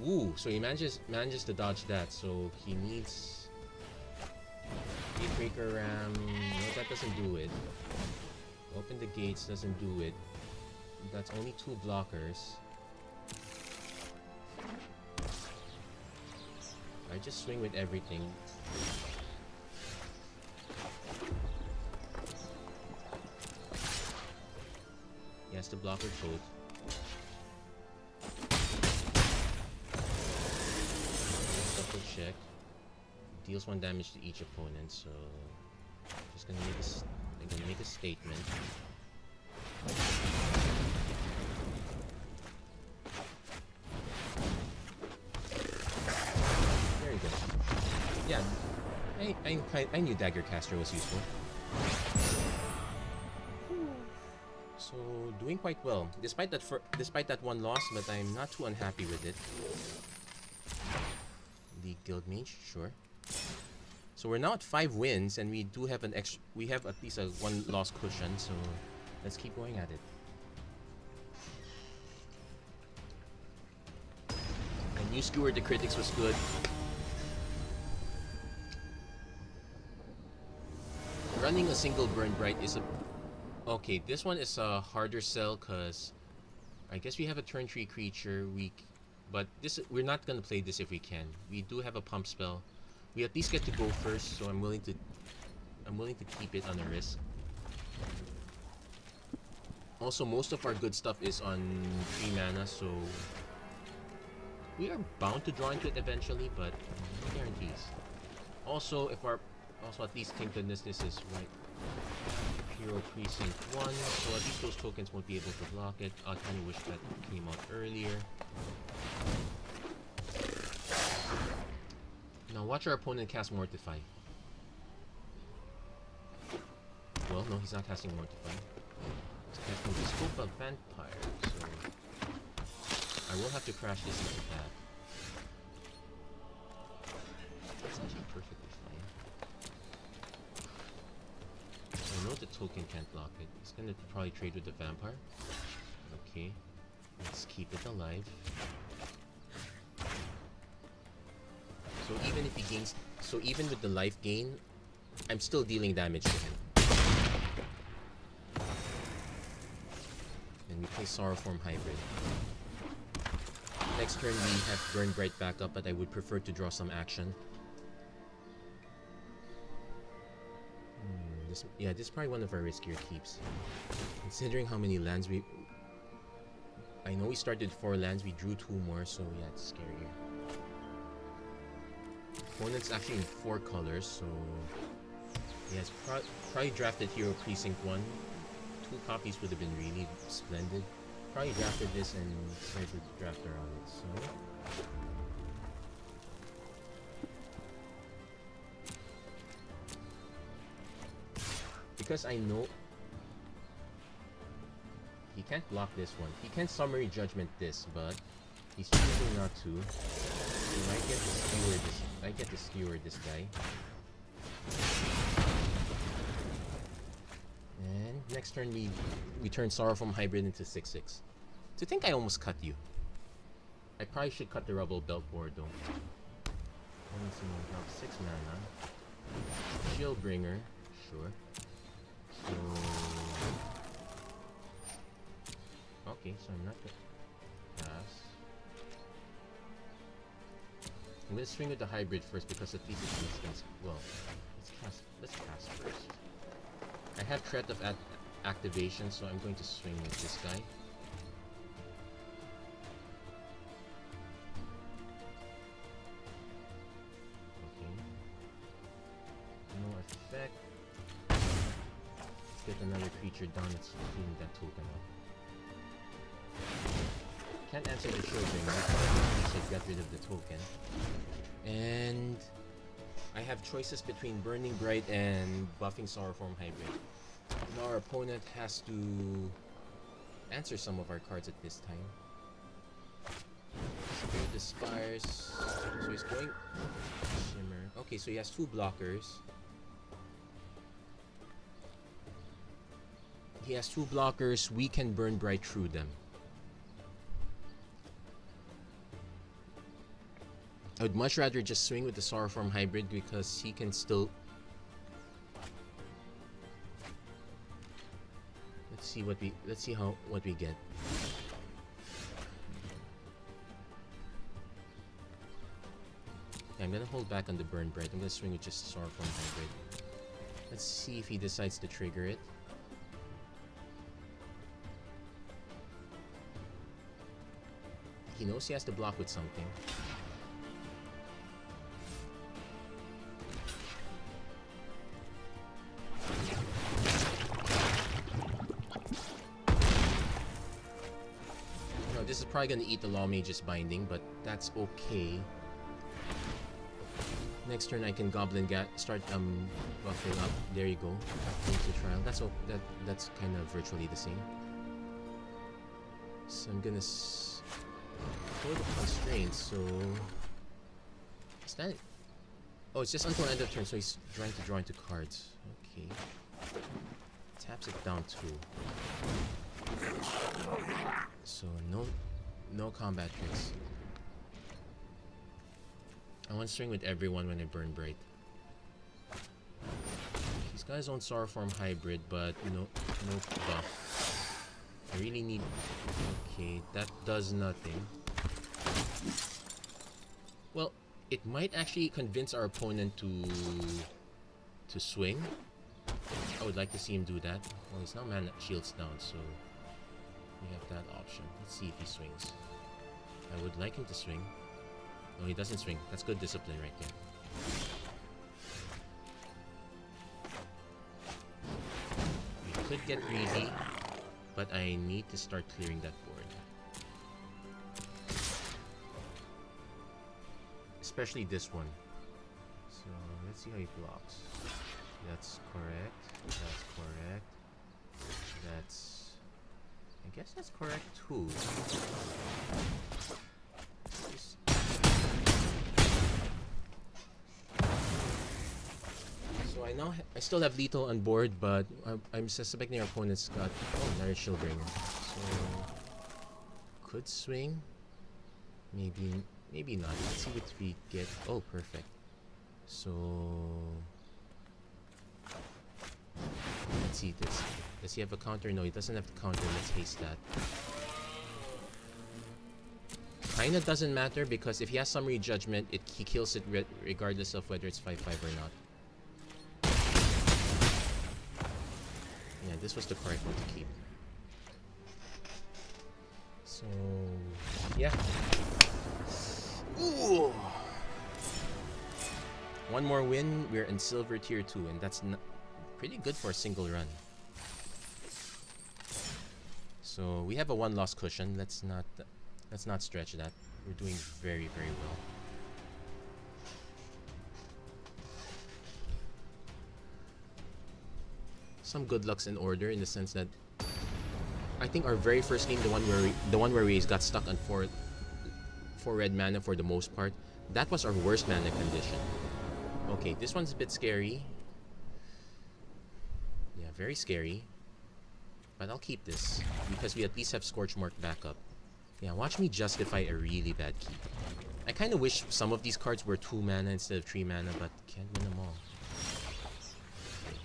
A: Ooh, so he manages to dodge that. So he needs... Gatebreaker Ram... No, that doesn't do it. Open the gates doesn't do it. That's only 2 blockers. I just swing with everything. He has to block her code. Double check. Deals 1 damage to each opponent, so just gonna make a statement. Very good. Yeah, I knew Dagger Caster was useful. So doing quite well, despite that one loss, but I'm not too unhappy with it. The Guild Mage, sure. So we're now at 5 wins, and we do have we have at least a 1 loss cushion. So let's keep going at it. And you skewered the critics was good. Running a single burn bright is a... Okay, this one is a harder sell because I guess we have a turn 3 creature. But we're not gonna play this if we can. We do have a pump spell. We at least get to go first, so I'm willing to keep it on a risk. Also, most of our good stuff is on 3 mana, so we are bound to draw into it eventually, but no guarantees. Also, at least thank goodness this is right. Hero Precinct 1, so at least those tokens won't be able to block it. I kind of wish that came out earlier. Now watch our opponent cast Mortify. Well, no, he's not casting Mortify. He's casting the Scope of Vampire, so I will have to crash this into that. That's actually perfectly fine. I know the token can't block it. He's gonna probably trade with the Vampire. Okay, let's keep it alive. So even if he gains, so even with the life gain, I'm still dealing damage to him. And we play Sorrowform Hybrid. Next turn we have Burn Bright back up, but I would prefer to draw some action. this is probably one of our riskier keeps. Considering how many lands we... I know we started 4 lands, we drew 2 more, so yeah, it's scarier. Opponent's actually in 4 colors, so... Yeah, it's probably drafted Hero Precinct 1. 2 copies would have been really splendid. Probably drafted this and started to draft around it, so... Because I know he can't block this one. He can summary judgment this, but he's choosing not to. So I get to skewer this guy. And next turn we turn Sorrowful Hybrid into 6/6. To think I almost cut you. I probably should cut the Rubble Belt board though. Only drop 6 mana. Shieldbringer, sure. So okay, so I'm not gonna pass. I'm gonna swing with the hybrid first because at least it's instance. Well, let's cast first. I have threat of activation, so I'm going to swing with this guy. Okay. No effect. Get another creature down, let's clean that token up. Can't answer the Shieldbringer, so get rid of the token. And I have choices between Burning Bright and buffing Sorrowform Hybrid. Now our opponent has to answer some of our cards at this time. Spirit the Spires. So he's going Shimmer. Okay, so he has 2 blockers. He has 2 blockers, we can burn bright through them. I would much rather just swing with the Sorrowform Hybrid because he can still... Let's see what we get. Yeah, I'm gonna hold back on the burn bright. I'm gonna swing with just Sorrowform Hybrid. Let's see if he decides to trigger it. He knows he has to block with something. No, this is probably gonna eat the Law Mage's Binding, but that's okay. Next turn I can Goblin start buffing up. There you go. Into trial. That's kind of virtually the same. So I'm gonna for the constraints, so is that it? Oh, it's just until end of turn, so he's trying to draw into cards. Okay. Taps it down 2. So no combat tricks. I want to swing with everyone when I burn bright. He's got his own Sorrowform Hybrid, but no buff. I really need... Okay, that does nothing. Well, it might actually convince our opponent to swing. I would like to see him do that. Well, he's now mana shields down, so we have that option. Let's see if he swings. I would like him to swing. No, he doesn't swing. That's good discipline right there. We could get greedy, but I need to start clearing that board. Especially this one. So let's see how he blocks. That's correct. That's correct. That's... I guess that's correct too. So I still have lethal on board, but I'm suspecting our opponent's got another Shieldbringer. So could swing. Maybe not. Let's see what we get. Oh, perfect. So let's see this. Does he have a counter? No, he doesn't have the counter. Let's haste that. Kinda doesn't matter because if he has Summary Judgment, he kills it regardless of whether it's 5/5 or not. Yeah, this was the card I want to keep. So, yeah. Ooh. One more win, we're in silver tier 2, and that's pretty good for a single run. So we have a 1-loss cushion. Let's not stretch that. We're doing very, very well. Some good lucks in order, in the sense that I think our very first game, the one where we got stuck on 4 red mana for the most part, that was our worst mana condition. Okay, this one's a bit scary. Yeah, very scary. But I'll keep this because we at least have Scorchmark backup. Yeah, watch me justify a really bad keep. I kind of wish some of these cards were 2 mana instead of 3 mana, but can't win them all. Okay.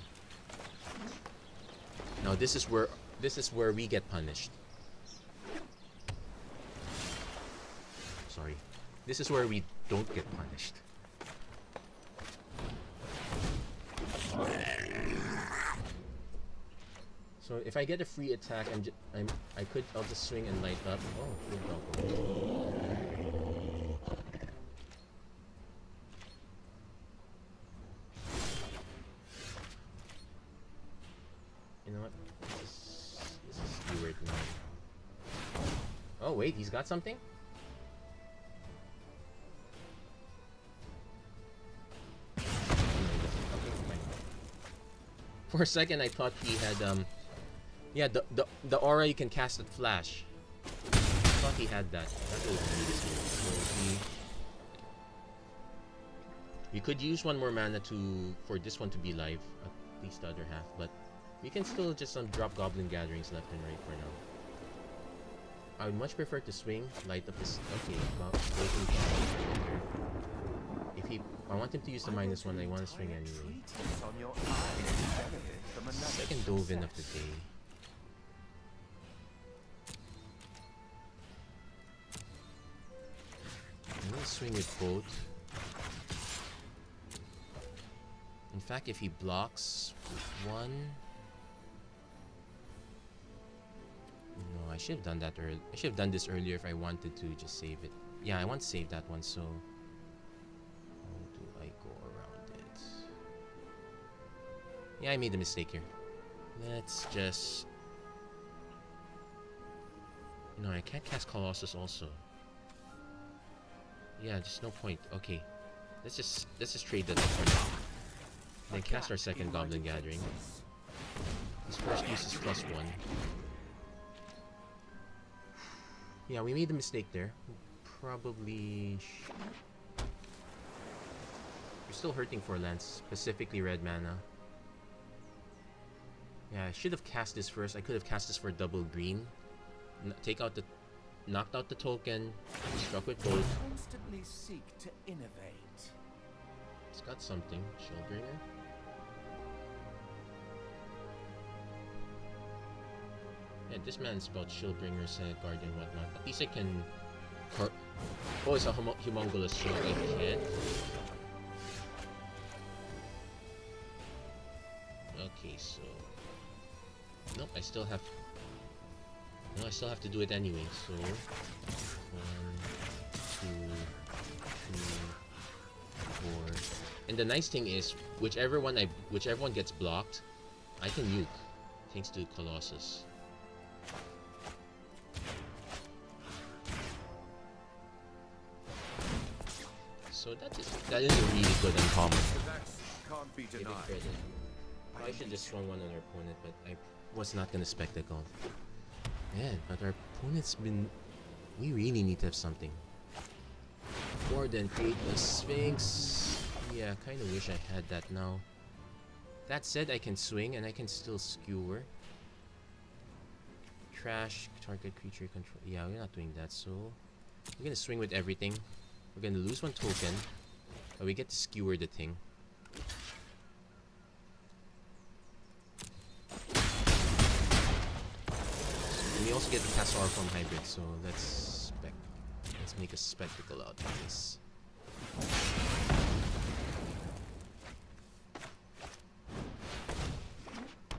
A: Now this is where we get punished. Sorry. This is where we don't get punished. So if I get a free attack, I'll just swing and light up. Oh, good doggo. You know what? This is weird now. Oh wait, he's got something? For a second, I thought he had yeah, the aura you can cast at flash. I thought he had that. That was really smooth. So we could use 1 more mana for this one to be live, at least the other half, but we can still just drop Goblin Gatherings left and right for now. I would much prefer to swing, light up this. Okay, well, I want him to use the -1. I want to swing anyway. Second Dovin of the day. I'm gonna swing with both. In fact, if he blocks with 1, no, I should have done that early. I should have done this earlier if I wanted to just save it. Yeah, I want to save that one. So how do I go around it? Yeah, I made a mistake here. Let's just. No, I can't cast Colossus also. Yeah, just no point. Okay, let's just trade that for now. Then cast our second Goblin Gathering. His first use is +1. Yeah, we made a mistake there. Probably. We're still hurting for lands, specifically red mana. Yeah, I should have cast this first. I could have cast this for double green. Knocked out the token, struck with both.
B: Constantly seek to innovate.
A: It's got something. Shellbringer. Yeah, this man's about Shellbringer, Senate Guard, and whatnot. At least I can. Oh, it's a Humongous Shield. I can't. Okay, so. Nope, I still have. No, I still have to do it anyway, so 1, 2, 3, 4. And the nice thing is, whichever one gets blocked, I can nuke, thanks to Colossus. So that is a really good uncommon.
B: Can't be denied.
A: I should just throw one on our opponent, but I was not gonna spectacle. Man, but our opponent's been. We really need to have something more than create a Sphinx. Yeah, kind of wish I had that now. That said, I can swing and I can still skewer. Trash target creature control. Yeah, we're not doing that, so we're gonna swing with everything. We're gonna lose 1 token, but we get to skewer the thing. And we also get the cast Aura from Hybrid, so let's make a spectacle out of this.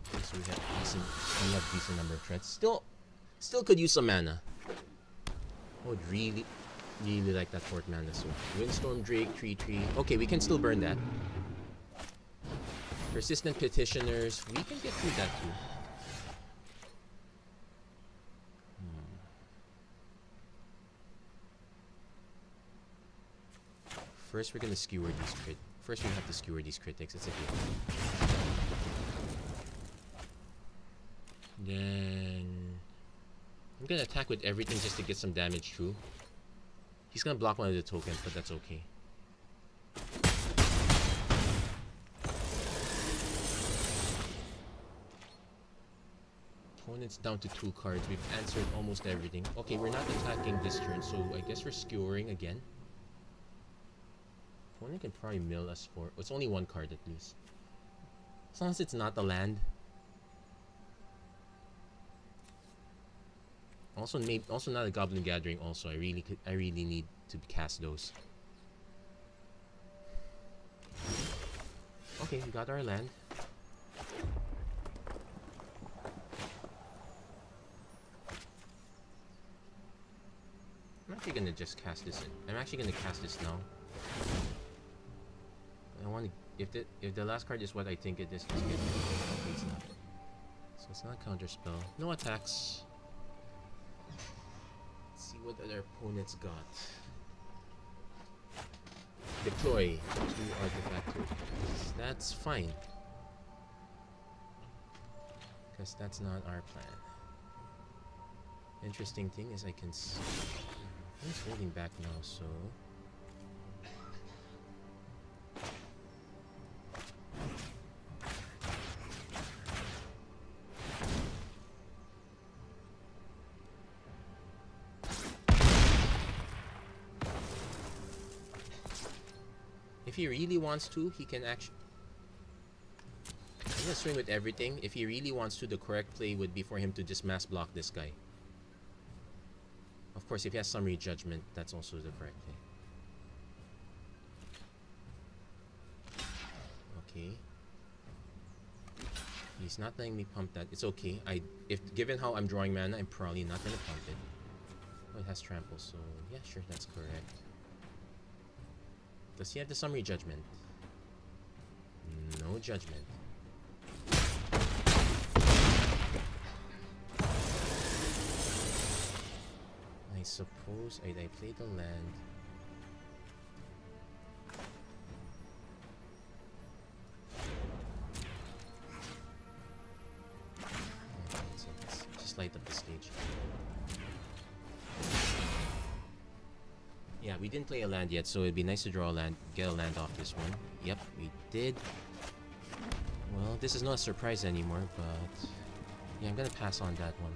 A: Okay, so we have decent number of threats. Still could use some mana. I would really like that 4th mana. So Windstorm Drake, 3/3. Okay, we can still burn that. Persistent Petitioners, we can get through that too. First, we're gonna skewer these crit. First, we have to skewer these critics. It's okay. Then I'm gonna attack with everything just to get some damage through. He's gonna block one of the tokens, but that's okay. Opponent's down to 2 cards. We've answered almost everything. Okay, we're not attacking this turn, so I guess we're skewering again. Opponent can probably mill us for... It's only 1 card at least. As long as it's not the land. Also not a Goblin Gathering also. I really need to cast those. Okay, we got our land. I'm actually gonna just cast this in. I'm actually gonna cast this now. I want to... If the last card is what I think it is, just get it. Okay, it's not. So it's not counter spell. No attacks. Let's see what other opponents got. Deploy 2 artifact tokens. That's fine. Because that's not our plan. Interesting thing is I can see... He's holding back now, so... If he really wants to, he can actually... I'm gonna swing with everything. If he really wants to, the correct play would be for him to just mass block this guy. Of course, if he has Summary Judgment, that's also the correct play. Okay. He's not letting me pump that. It's okay. Given how I'm drawing mana, I'm probably not gonna pump it. Oh, it has trample, so yeah, sure, that's correct. Does he have the Summary Judgment? No judgment. I suppose I play the land. Okay, so let's just light up the stage. Yeah, we didn't play a land yet, so it'd be nice to draw a land, get a land off this one. Yep, we did. Well, this is not a surprise anymore, but yeah, I'm gonna pass on that one.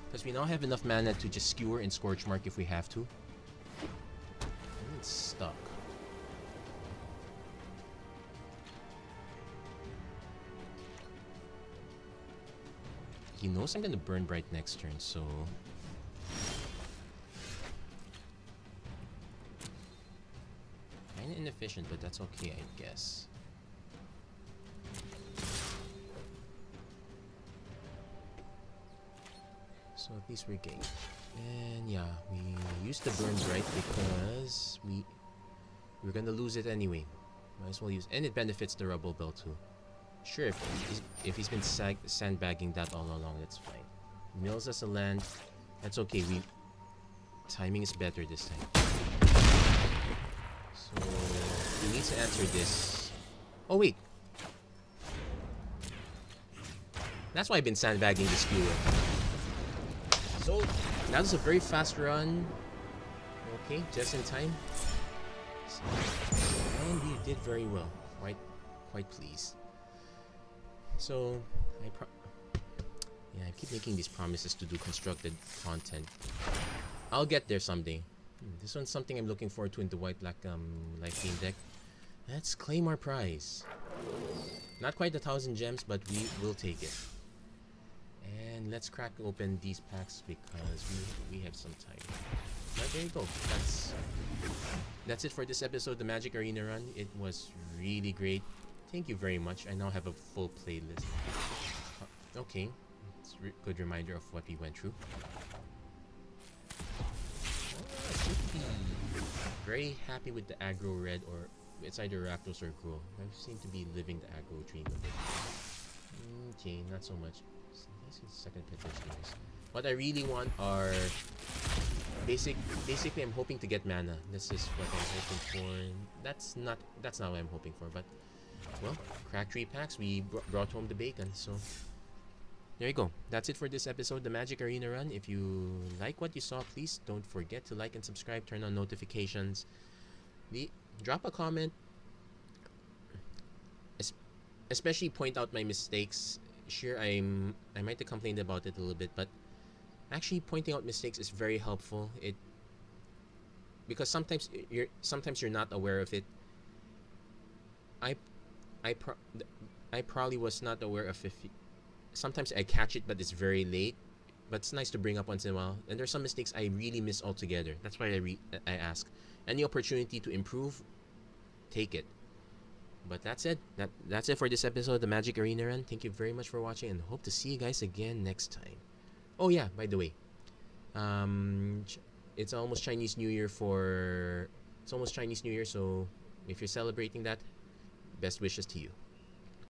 A: Because we now have enough mana to just skewer and Scorch Mark if we have to. And it's stuck. He knows I'm gonna burn Bright next turn, so... Kinda inefficient, but that's okay, I guess. So at least we're game. And yeah, we used the burn Bright because we're gonna lose it anyway. Might as well use, and it benefits the Rubble Bell too. Sure, if he's been sandbagging that all along, that's fine. Mills us a land. That's okay. Timing is better this time. So he needs to answer this. Oh wait. That's why I've been sandbagging the skewer. So that was a very fast run. Okay, just in time. And we did very well. Quite pleased. So I keep making these promises to do constructed content. I'll get there someday. This one's something I'm looking forward to in the white-black life game deck. Let's claim our prize. Not quite 1,000 gems, but we will take it. And let's crack open these packs because we have some time. But there you go. That's it for this episode of the Magic Arena Run. It was really great. Thank you very much. I now have a full playlist. Okay, it's a good reminder of what we went through. Very happy with the aggro red, or it's either Rakdos or Gruul. I seem to be living the aggro dream a bit. Okay, not so much. This is second petition, guys. What I really want are basically I'm hoping to get mana. This is what I'm hoping for. That's not what I'm hoping for, but well, crack 3 packs, we brought home the bacon, so there you go. That's it for this episode, the Magic Arena Run. If you like what you saw, please don't forget to like and subscribe, turn on notifications, drop a comment, especially point out my mistakes. Sure, I might have complained about it a little bit, but actually pointing out mistakes is very helpful. Because sometimes you're not aware of it. I probably was not aware of it. Sometimes I catch it, but it's very late. But it's nice to bring up once in a while. And there's some mistakes I really miss altogether. That's why I ask. Any opportunity to improve, take it. But that's it. That's it for this episode of the Magic Arena Run. Thank you very much for watching, and hope to see you guys again next time. Oh yeah, by the way, it's almost Chinese New Year, so if you're celebrating that, best wishes to you.